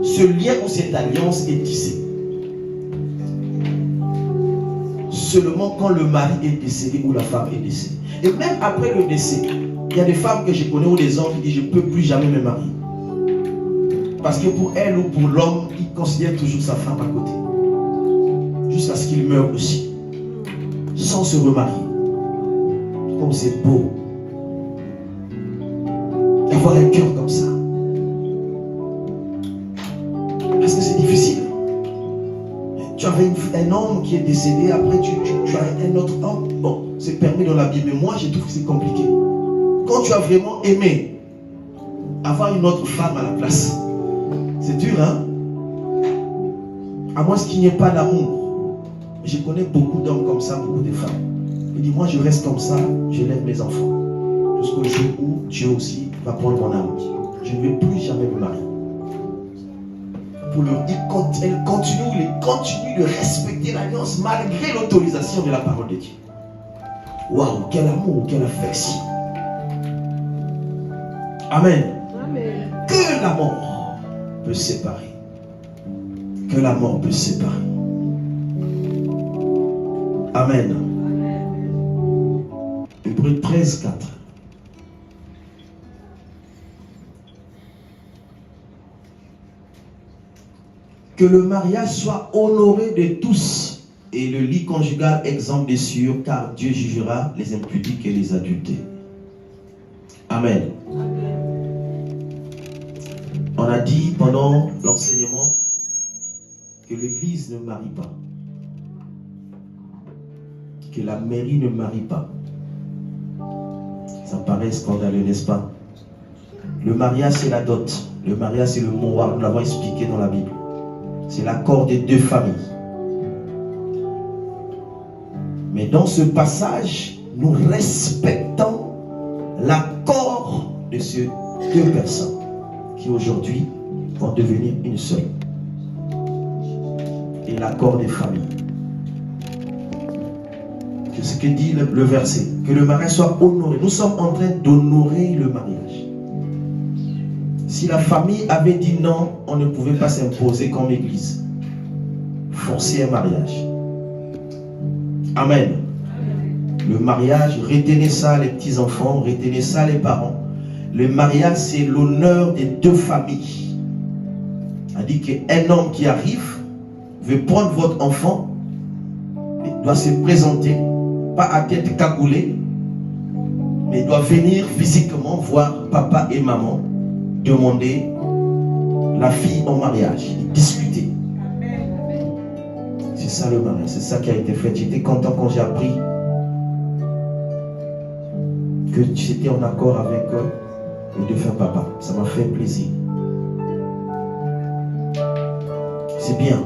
Ce lien ou cette alliance est tissé. Seulement quand le mari est décédé ou la femme est décédée. Et même après le décès, il y a des femmes que je connais ou des hommes qui disent je ne peux plus jamais me marier. Parce que pour elle ou pour l'homme, il considère toujours sa femme à côté. Jusqu'à ce qu'il meure aussi. Sans se remarier. Comme c'est beau d'avoir un cœur comme ça. Parce que c'est difficile. tu avais un homme qui est décédé, après tu as un autre homme. Bon, c'est permis dans la Bible, mais moi je trouve que c'est compliqué. Quand tu as vraiment aimé avoir une autre femme à la place, c'est dur, hein? À moins qu'il n'y ait pas d'amour. Je connais beaucoup d'hommes comme ça, beaucoup de femmes. Il dit, moi je reste comme ça, j'élève mes enfants. Jusqu'au jour où Dieu aussi va prendre mon âme. Je ne vais plus jamais me marier. Pour leur dire, elle continue de respecter l'alliance malgré l'autorisation de la parole de Dieu. Waouh, quel amour, quelle affection. Amen. Amen. Que la mort peut séparer. Que la mort peut séparer. Amen. Hébreux 13, 4. Que le mariage soit honoré de tous et le lit conjugal exempt de sûr, car Dieu jugera les impudiques et les adultères. Amen. On a dit pendant l'enseignement que l'Église ne marie pas, que la mairie ne marie pas. Ça paraît scandaleux, n'est-ce pas? Le mariage, c'est la dot. Le mariage, c'est le mouroir. Nous l'avons expliqué dans la Bible. C'est l'accord des deux familles. Mais dans ce passage, nous respectons l'accord de ces deux personnes qui aujourd'hui vont devenir une seule. Et l'accord des familles. C'est ce que dit le verset. Que le mariage soit honoré. Nous sommes en train d'honorer le mariage. Si la famille avait dit non, on ne pouvait pas s'imposer comme église. Forcer un mariage. Amen. Le mariage, retenez ça les petits-enfants, retenez ça les parents. Le mariage, c'est l'honneur des deux familles. C'est-à-dire qu'un homme qui arrive veut prendre votre enfant, il doit se présenter, pas à tête cagoulée, mais il doit venir physiquement voir papa et maman, demander la fille en mariage, discuter. C'est ça le mariage, c'est ça qui a été fait. J'étais content quand j'ai appris que tu étais en accord avec le défunt papa. Ça m'a fait plaisir. C'est bien.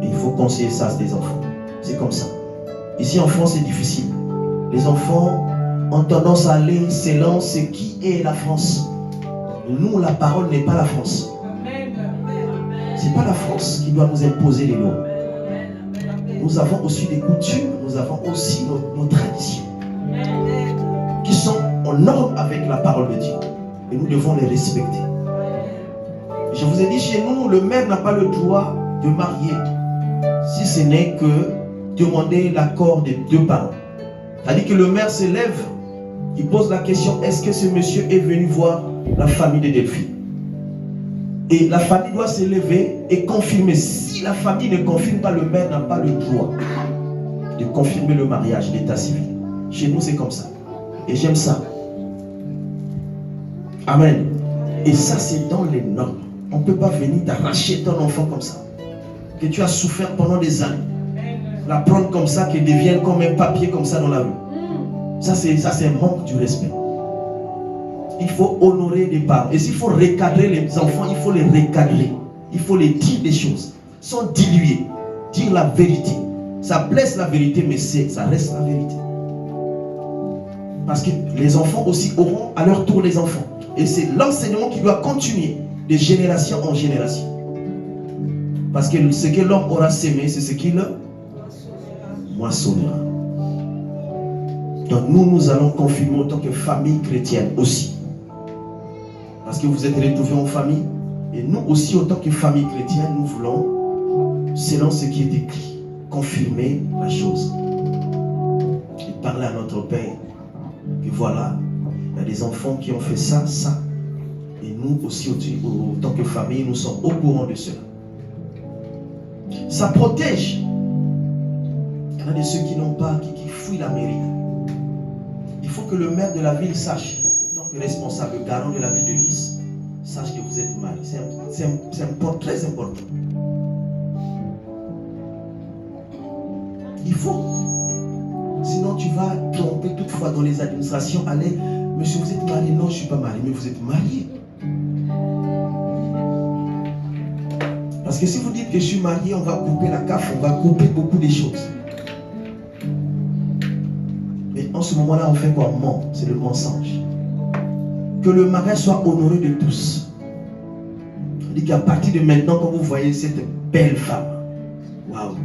Il faut conseiller ça à des enfants. C'est comme ça. Ici en France, c'est difficile. Les enfants ont tendance à aller selon ce qui est la France. Nous, la parole n'est pas la France. C'est pas la France qui doit nous imposer les lois. Nous avons aussi des coutumes, nous avons aussi nos traditions qui sont en norme avec la parole de Dieu. Et nous devons les respecter. Je vous ai dit, chez nous, le maire n'a pas le droit de marier si ce n'est que demander l'accord des deux parents. C'est-à-dire que le maire se lève, il pose la question, est-ce que ce monsieur est venu voir la famille de Delphine? Et la famille doit se lever et confirmer. Si la famille ne confirme pas, le maire n'a pas le droit de confirmer le mariage, l'état civil. Chez nous, c'est comme ça. Et j'aime ça. Amen. Et ça, c'est dans les normes. On ne peut pas venir t'arracher ton enfant comme ça. Que tu as souffert pendant des années. La prendre comme ça, qu'elle devienne comme un papier comme ça dans la rue. Ça, c'est un manque du respect. Il faut honorer les parents. Et s'il faut recadrer les enfants, il faut les recadrer. Il faut les dire des choses. Sans diluer. Dire la vérité. Ça blesse la vérité, mais ça reste la vérité. Parce que les enfants aussi auront à leur tour les enfants. Et c'est l'enseignement qui doit continuer de génération en génération. Parce que ce que l'homme aura sémé, c'est ce qu'il moissonnera. Donc nous allons confirmer en tant que famille chrétienne aussi. Parce que vous êtes retrouvés en famille. Et nous aussi, en tant que famille chrétienne, nous voulons, selon ce qui est écrit, confirmer la chose. Et parler à notre Père. Et voilà, il y a des enfants qui ont fait ça, ça. Et nous aussi, en tant que famille, nous sommes au courant de cela. Ça protège. Il y en a de ceux qui n'ont pas, qui fuient la mairie. Il faut que le maire de la ville sache, en tant que responsable, le garant de la ville de Nice, sache que vous êtes marié. C'est un point très important. Il faut. Sinon, tu vas tromper toutefois dans les administrations. Allez, monsieur, vous êtes marié? Non, je ne suis pas marié. Mais vous êtes marié. Parce que si vous dites que je suis marié, on va couper la CAF, on va couper beaucoup de choses. Mais en ce moment-là, on fait quoi? On ment. C'est le mensonge. Que le mariage soit honoré de tous. On dit qu'à partir de maintenant, quand vous voyez cette belle femme, waouh!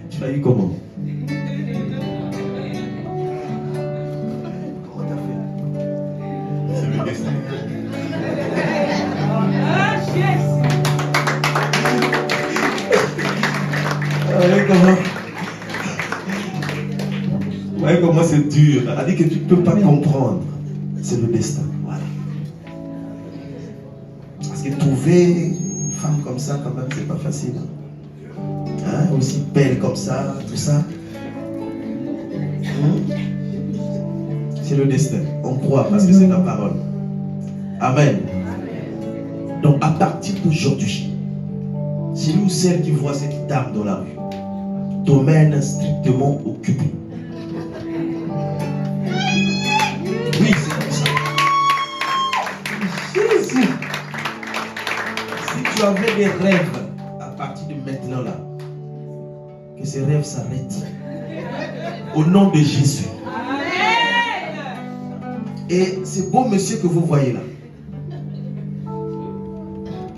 Tu l'as eu comment? Comment t'as fait? C'est le destin. Vous voyez comment c'est dur. Elle a dit que tu ne peux pas comprendre. C'est le destin. Voilà. Parce que trouver une femme comme ça, quand même, c'est pas facile. Hein? Aussi belle comme ça, tout ça. C'est le destin. On croit parce que c'est la parole. Amen. Donc à partir d'aujourd'hui, celui ou celle qui voit cette dame dans la rue, domaine strictement occupé. Oui, c'est comme ça. Jésus. Si tu avais des rêves à partir de maintenant là, que ces rêves s'arrêtent. Au nom de Jésus. Et ce beau monsieur que vous voyez là,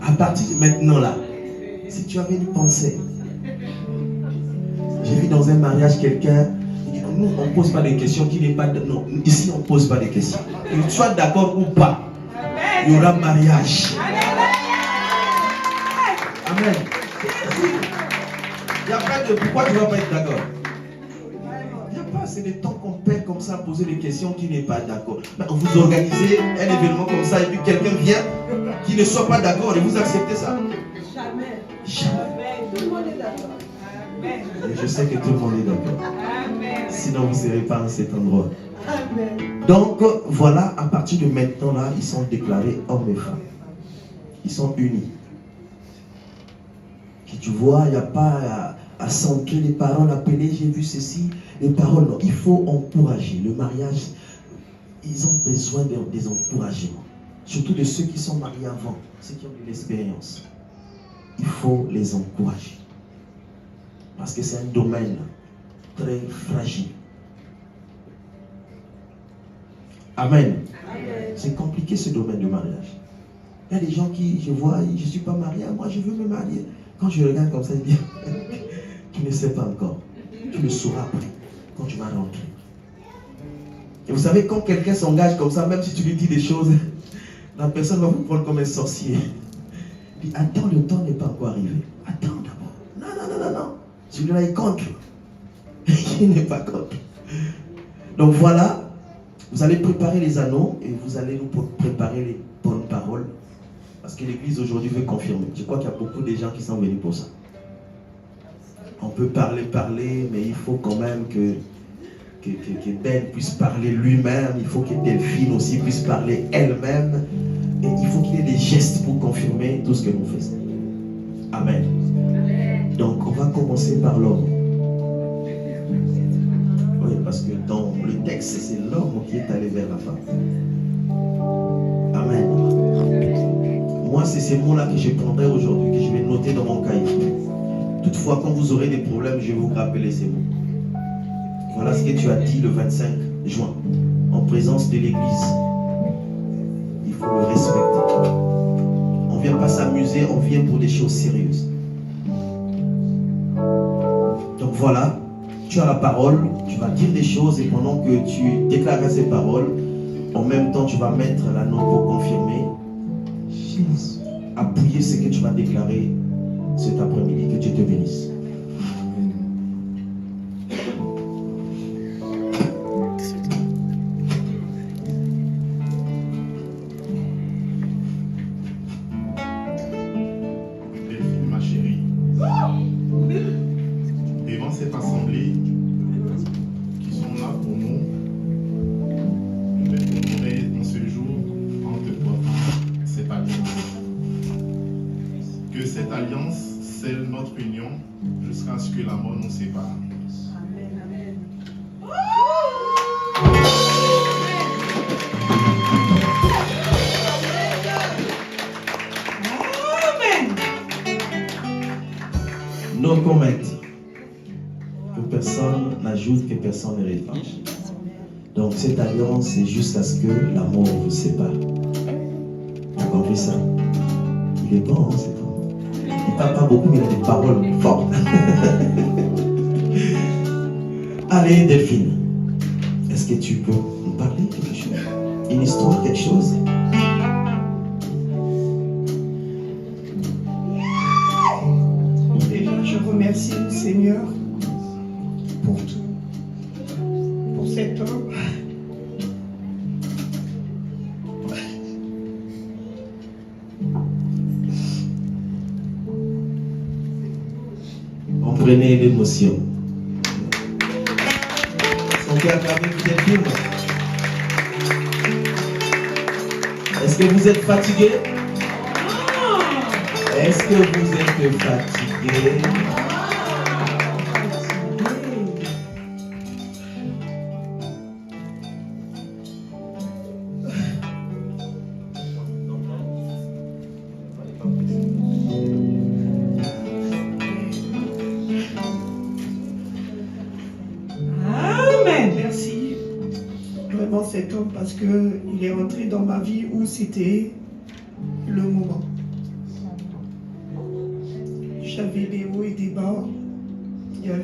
à partir de maintenant là, si tu avais une pensée, j'ai vu dans un mariage quelqu'un, nous on ne pose pas des questions qui n'est pas de, non, ici on ne pose pas des questions. Que tu sois d'accord ou pas, il y aura mariage. Amen. Il n'y a pas de pourquoi tu ne vas pas être d'accord. Il n'y a pas, c'est des temps qu'on perd comme ça à poser des questions qui n'est pas d'accord. Vous organisez un événement comme ça et puis quelqu'un vient qui ne soit pas d'accord et vous acceptez ça? Jamais. Jamais. Tout le monde est d'accord. Amen. Et je sais que tout le monde est d'accord. Amen. Sinon vous ne serez pas en cet endroit. Amen. Donc voilà, à partir de maintenant là, ils sont déclarés hommes et femmes. Ils sont unis. Et tu vois, il n'y a pas à centrer les paroles, appeler, j'ai vu ceci, les paroles, non. Il faut encourager. Le mariage, ils ont besoin des encouragements. Surtout de ceux qui sont mariés avant, ceux qui ont de l'expérience. Il faut les encourager. Parce que c'est un domaine très fragile. Amen. C'est compliqué ce domaine de mariage. Il y a des gens qui, je vois, je ne suis pas marié, moi je veux me marier. Quand je regarde comme ça, je dis, tu ne sais pas encore. Tu le sauras après, quand tu vas rentrer. Et vous savez, quand quelqu'un s'engage comme ça, même si tu lui dis des choses, la personne va vous prendre comme un sorcier. Il dit, attends, le temps n'est pas encore arrivé. Attends d'abord. Non. Celui-là est contre. Il n'est pas contre. Donc voilà, vous allez préparer les anneaux et vous allez nous préparer les bonnes paroles. Parce que l'Église aujourd'hui veut confirmer. Je crois qu'il y a beaucoup de gens qui sont venus pour ça. On peut parler, mais il faut quand même que Ben puisse parler lui-même. Il faut que Delphine aussi puisse parler elle-même. Et il faut qu'il y ait des gestes pour confirmer tout ce que nous faisons. Amen. Donc on va commencer par l'homme. Oui, parce que dans le texte, c'est l'homme qui est allé vers la femme. Amen. Moi, c'est ces mots-là que je prendrai aujourd'hui, que je vais noter dans mon cahier. Toutefois, quand vous aurez des problèmes, je vais vous rappeler ces mots. Voilà ce que tu as dit le 25 juin, en présence de l'Église. Il faut le respecter. On ne vient pas s'amuser, on vient pour des choses sérieuses. Donc voilà, tu as la parole, tu vas dire des choses et pendant que tu déclareras ces paroles, en même temps, tu vas mettre la note pour confirmer. Appuyer ce que tu vas déclarer cet après-midi. Que Dieu te bénisse. Delphine, ma chérie, devant cette assemblée qui sont là pour nous, je vais t'honorer dans ce jour en te portant cette alliance. Que cette alliance scelle notre union jusqu'à ce que la mort nous sépare. Amen, amen. Amen. No comment. Que personne n'ajoute, que personne ne retranche. Donc cette alliance, c'est jusqu'à ce que la mort vous sépare. T'as compris ça? Il est bon, hein, c'est bon. Il parle pas beaucoup, mais il a des paroles fortes. Allez, Delphine. Est-ce que tu peux nous parler quelque chose? Une histoire, quelque chose? Déjà, je remercie le Seigneur pour tout, pour cet homme. Comprenez l'émotion. Est-ce qu'on peut acclamer Delphine? Est-ce que vous êtes fatigué? Est-ce que vous êtes fatigué? Amen. Merci vraiment cet homme parce qu'il est entré dans ma vie où c'était le moment. J'avais des hauts et des bas.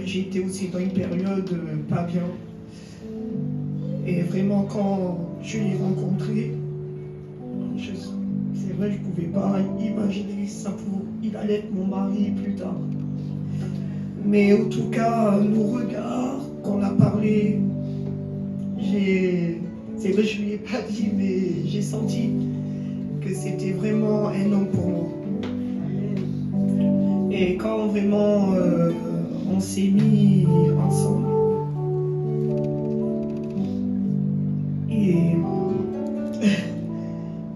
J'étais aussi dans une période pas bien. Et vraiment, quand je l'ai rencontré, c'est vrai, je ne pouvais pas imaginer ça il allait être mon mari plus tard. Mais en tout cas, nos regards, qu'on a parlé, c'est vrai, je ne lui ai pas dit, mais j'ai senti que c'était vraiment un homme pour moi. Et quand vraiment on s'est mis ensemble, et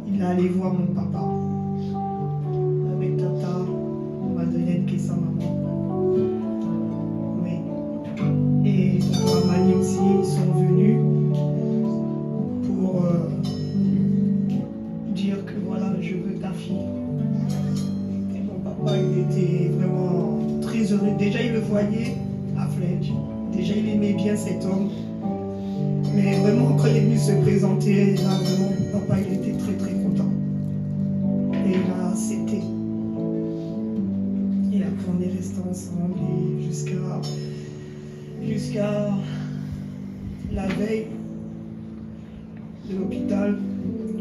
il est allé voir mon papa avec Tata, Madeleine qui est sa maman. Oui. Et Mamani aussi, ils sont venus pour dire que voilà, je veux ta fille. Et mon papa, il était vraiment très heureux. Déjà, il le voyait à Fletch. Déjà, il aimait bien cet homme. Mais vraiment, quand il est venu se présenter, là, vraiment, mon papa, il était très, très content. Et il a accepté. Et après, on est restés ensemble et jusqu'à la veille de l'hôpital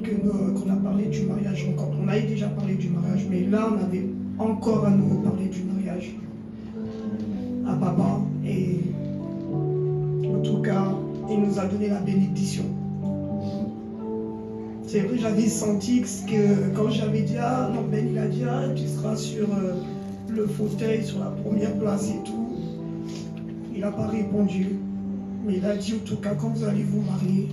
qu'on a parlé du mariage encore. On avait déjà parlé du mariage, mais là, on avait encore à nouveau parlé du mariage à papa. Et en tout cas, il nous a donné la bénédiction. C'est vrai, j'avais senti que quand j'avais dit, ah non, Ben, il a dit, ah, tu seras sur le fauteuil, sur la première place et tout. Il n'a pas répondu. Mais il a dit, en tout cas, quand vous allez vous marier,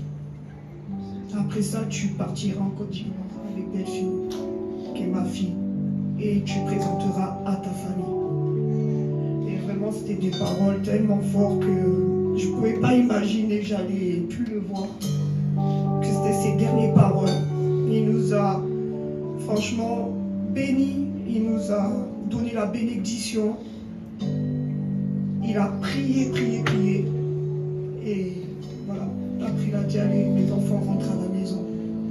après ça, tu partiras en Côte d'Ivoire avec Delphine, qui est ma fille, et tu présenteras à ta famille. Et vraiment, c'était des paroles tellement fortes que je ne pouvais pas imaginer que j'allais plus le voir. Que c'était ses dernières paroles. Il nous a franchement bénis, il nous a donné la bénédiction. Il a prié, prié, prié. Et voilà, après il a dit, allez, les enfants rentrent à la maison.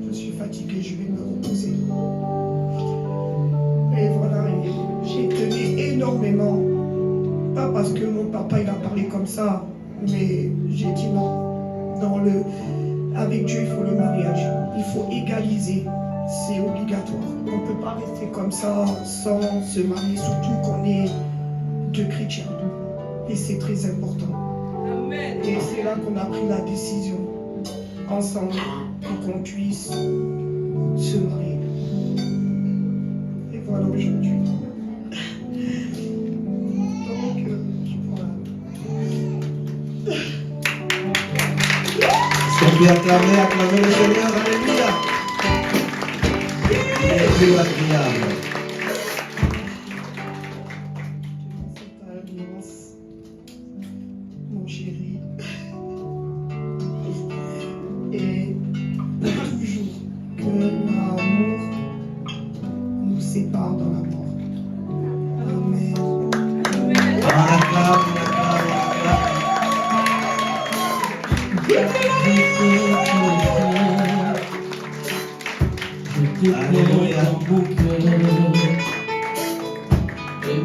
Je suis fatiguée, je vais me reposer. Et voilà, j'ai tenu énormément. Pas parce que mon papa il a parlé comme ça, mais j'ai dit non. Avec Dieu, il faut le mariage. Il faut égaliser. C'est obligatoire. On ne peut pas rester comme ça sans se marier, surtout qu'on est deux chrétiens. Et c'est très important. Amen. Et c'est là qu'on a pris la décision, ensemble, pour qu'on puisse se marier. Et voilà aujourd'hui. Donc, voilà. Est-ce qu'on peut acclamer le Seigneur? Alléluia. Il est plus agréable.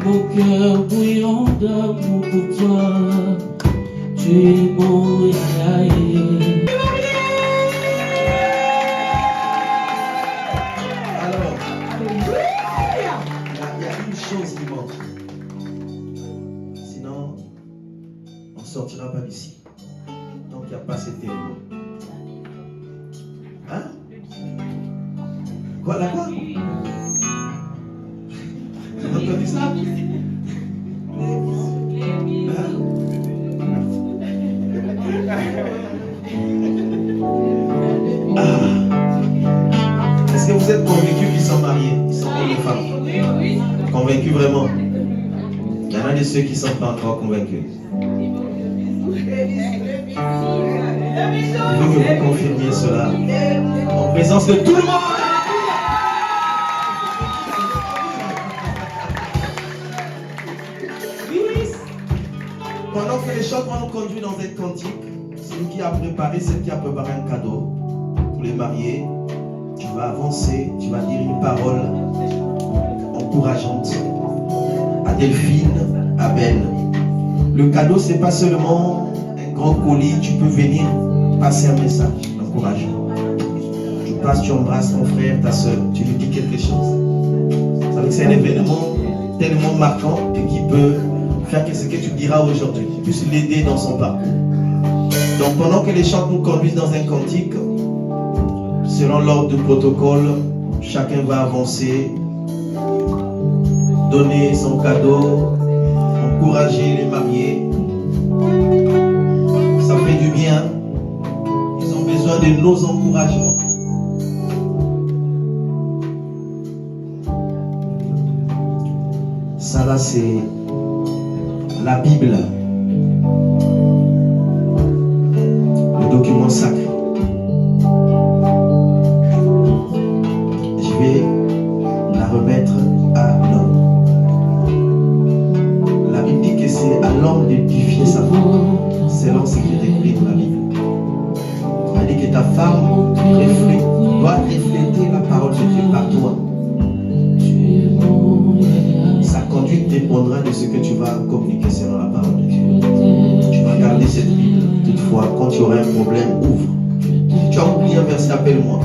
mon cœur bouillant d'amour pour toi. Tu es mon réaillé. Alors, il y a une chose qui manque. Sinon, on ne sortira pas d'ici. Donc, il n'y a pas cet élément. Hein? Quoi, la quoi? Vous avez entendu ça? Est-ce que vous êtes convaincus qu'ils sont mariés? Ils sont hommes et femmes? Convaincus vraiment? Il y en a de ceux qui ne sont pas encore convaincus. Je veux que vous confirmiez cela en présence de tout le monde. Pendant que les chants vont nous conduire dans cette cantique, celui qui a préparé un cadeau pour les mariés, tu vas avancer, tu vas dire une parole encourageante à Delphine, à Ben. Le cadeau, ce n'est pas seulement un grand colis, tu peux venir passer un message d'encouragement. Tu passes, tu embrasses ton frère, ta soeur, tu lui dis quelque chose. Vous savez que c'est un événement tellement marquant et qui peut faire que ce que tu diras aujourd'hui puisse l'aider dans son parcours. Donc pendant que les chants nous conduisent dans un cantique, selon l'ordre du protocole, chacun va avancer, donner son cadeau, encourager les mariés. Ça fait du bien. Ils ont besoin de nos encouragements. Ça là, c'est la Bible, le document sacré. Je vais la remettre à l'homme. La Bible dit que c'est à l'homme d'édifier sa femme. C'est l'homme ce qui est écrit dans la Bible. Elle dit que ta femme doit refléter la parole de Dieu par toi. Sa conduite dépendra de ce que tu vas communiquer selon la parole de Dieu. Tu vas garder cette Bible. Toutefois, quand tu auras un problème, ouvre. Si tu as oublié un verset, appelle-moi.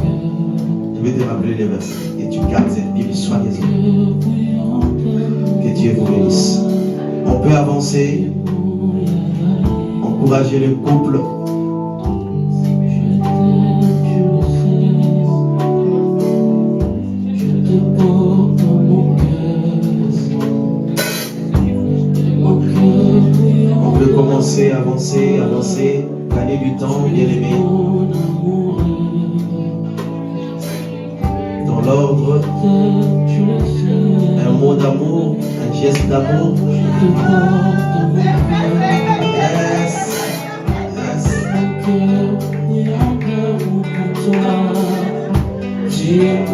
Je vais te rappeler les versets. Et tu gardes cette Bible soigneusement. Que Dieu vous bénisse. On peut avancer, encourager le couple. Avancer, gagner du temps, bien aimé. Dans l'ordre, un mot d'amour, un geste d'amour. Yes.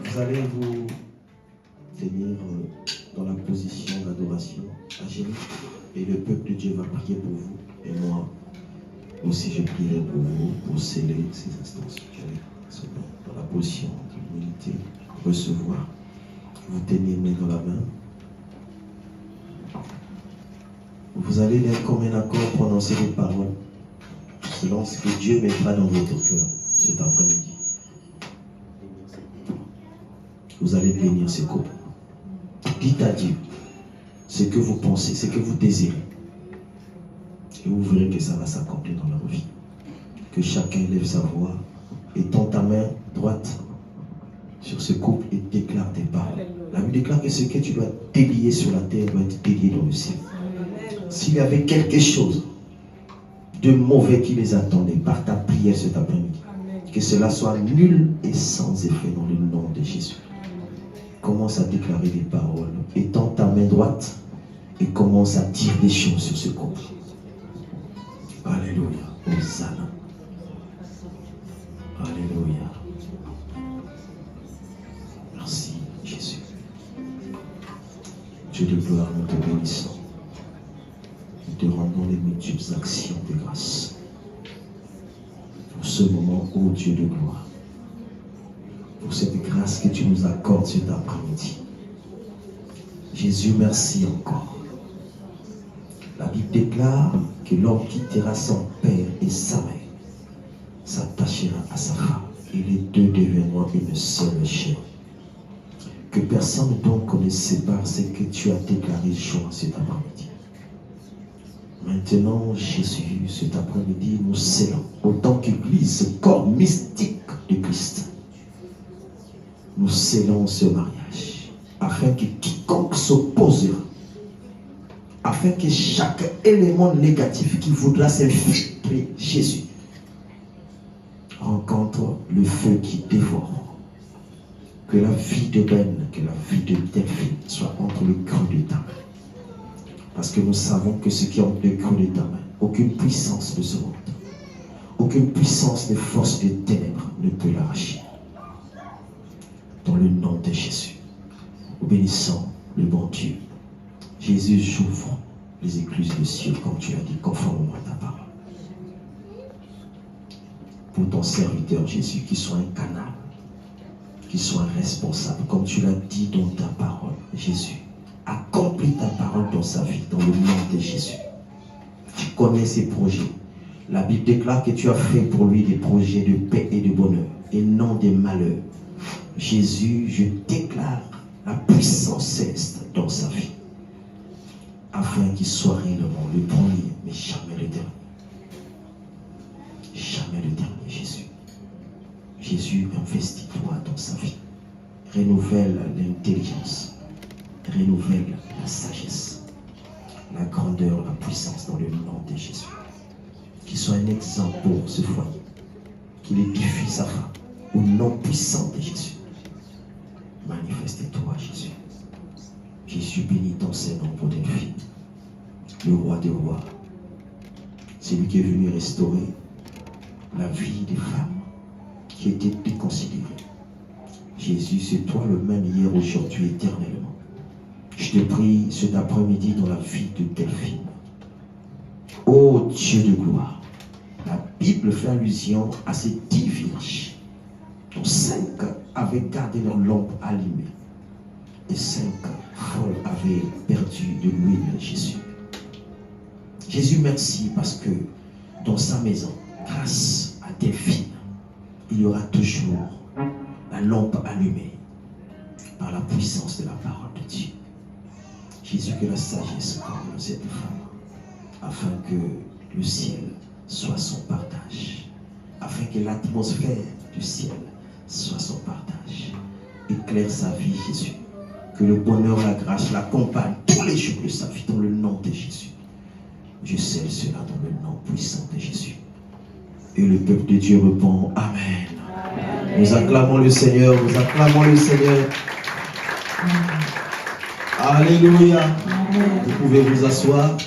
Vous allez vous tenir dans la position d'adoration à genoux et le peuple de Dieu va prier pour vous et moi aussi je prierai pour vous pour sceller ces instants spirituels dans la position de l'humilité, recevoir. Vous tenez main dans la main. Vous allez d'un commun accord prononcer des paroles selon ce que Dieu mettra dans votre cœur cet après-midi. Vous allez bénir ce couple. Dites à Dieu ce que vous pensez, ce que vous désirez. Et vous verrez que ça va s'accomplir dans leur vie. Que chacun lève sa voix et tend ta main droite sur ce couple et déclare tes paroles. La Bible déclare que ce que tu dois délier sur la terre doit être délié dans le ciel. S'il y avait quelque chose de mauvais qui les attendait par ta prière cet après-midi, que cela soit nul et sans effet dans le nom de Jésus. Commence à déclarer des paroles. Étends ta main droite et commence à dire des choses sur ce couple. Alléluia. Hosanna. Alléluia. Merci Jésus. Dieu de gloire, nous te bénissons. Nous te rendons les multiples actions de grâce. Pour ce moment, ô Dieu de gloire. Pour cette grâce que tu nous accordes cet après-midi. Jésus, merci encore. La Bible déclare que l'homme quittera son père et sa mère, s'attachera à sa femme, et les deux deviendront une seule chair. Que personne donc ne sépare ce que tu as déclaré joie cet après-midi. Maintenant, Jésus, cet après-midi, nous scellons, autant qu'Église, ce corps mystique de Christ. Nous scellons ce mariage, afin que quiconque s'opposera, afin que chaque élément négatif qui voudra s'infiltrer Jésus rencontre le feu qui dévore. Que la vie de Ben, que la vie de Delphine soit entre le creux de ta main. Parce que nous savons que ce qui est entre le creux de ta main, aucune puissance de ce monde, aucune puissance des forces des ténèbres ne peut l'arracher. Dans le nom de Jésus, nous bénissons le bon Dieu. Jésus, j'ouvre les écluses des cieux, comme tu l'as dit, conformément à ta parole. Pour ton serviteur Jésus, qui soit un canal, qui soit responsable, comme tu l'as dit dans ta parole, Jésus. Accomplis ta parole dans sa vie, dans le nom de Jésus. Tu connais ses projets. La Bible déclare que tu as fait pour lui des projets de paix et de bonheur, et non des malheurs. Jésus, je déclare la puissance céleste dans sa vie, afin qu'il soit réellement le premier, mais jamais le dernier. Jamais le dernier, Jésus. Jésus, investis-toi dans sa vie. Renouvelle l'intelligence. Renouvelle la sagesse. La grandeur, la puissance dans le nom de Jésus. Qu'il soit un exemple pour ce foyer. Qu'il édifie sa femme. Au nom puissant de Jésus. Manifeste-toi, Jésus. Jésus, bénis ton Seigneur pour des filles. Le roi des rois. C'est lui qui est venu restaurer la vie des femmes qui étaient déconsidérées. Jésus, c'est toi le même hier, aujourd'hui, éternellement. Je te prie cet après-midi dans la vie de Delphine. Ô Dieu de gloire, la Bible fait allusion à ces 10 vierges, dont 5 avaient gardé leur lampe allumée et 5 folles avaient perdu de l'huile, Jésus. Jésus, merci parce que dans sa maison, grâce à Delphine, il y aura toujours la lampe allumée par la puissance de la parole de Dieu. Jésus, que la sagesse comble cette femme, afin que le ciel soit son partage, afin que l'atmosphère du ciel soit son partage. Éclaire sa vie, Jésus. Que le bonheur, la grâce l'accompagne tous les jours de sa vie, dans le nom de Jésus. Je scelle cela dans le nom puissant de Jésus. Et le peuple de Dieu répond Amen. Amen. Nous acclamons le Seigneur, nous acclamons le Seigneur. Amen. Alléluia. Amen. Vous pouvez vous asseoir.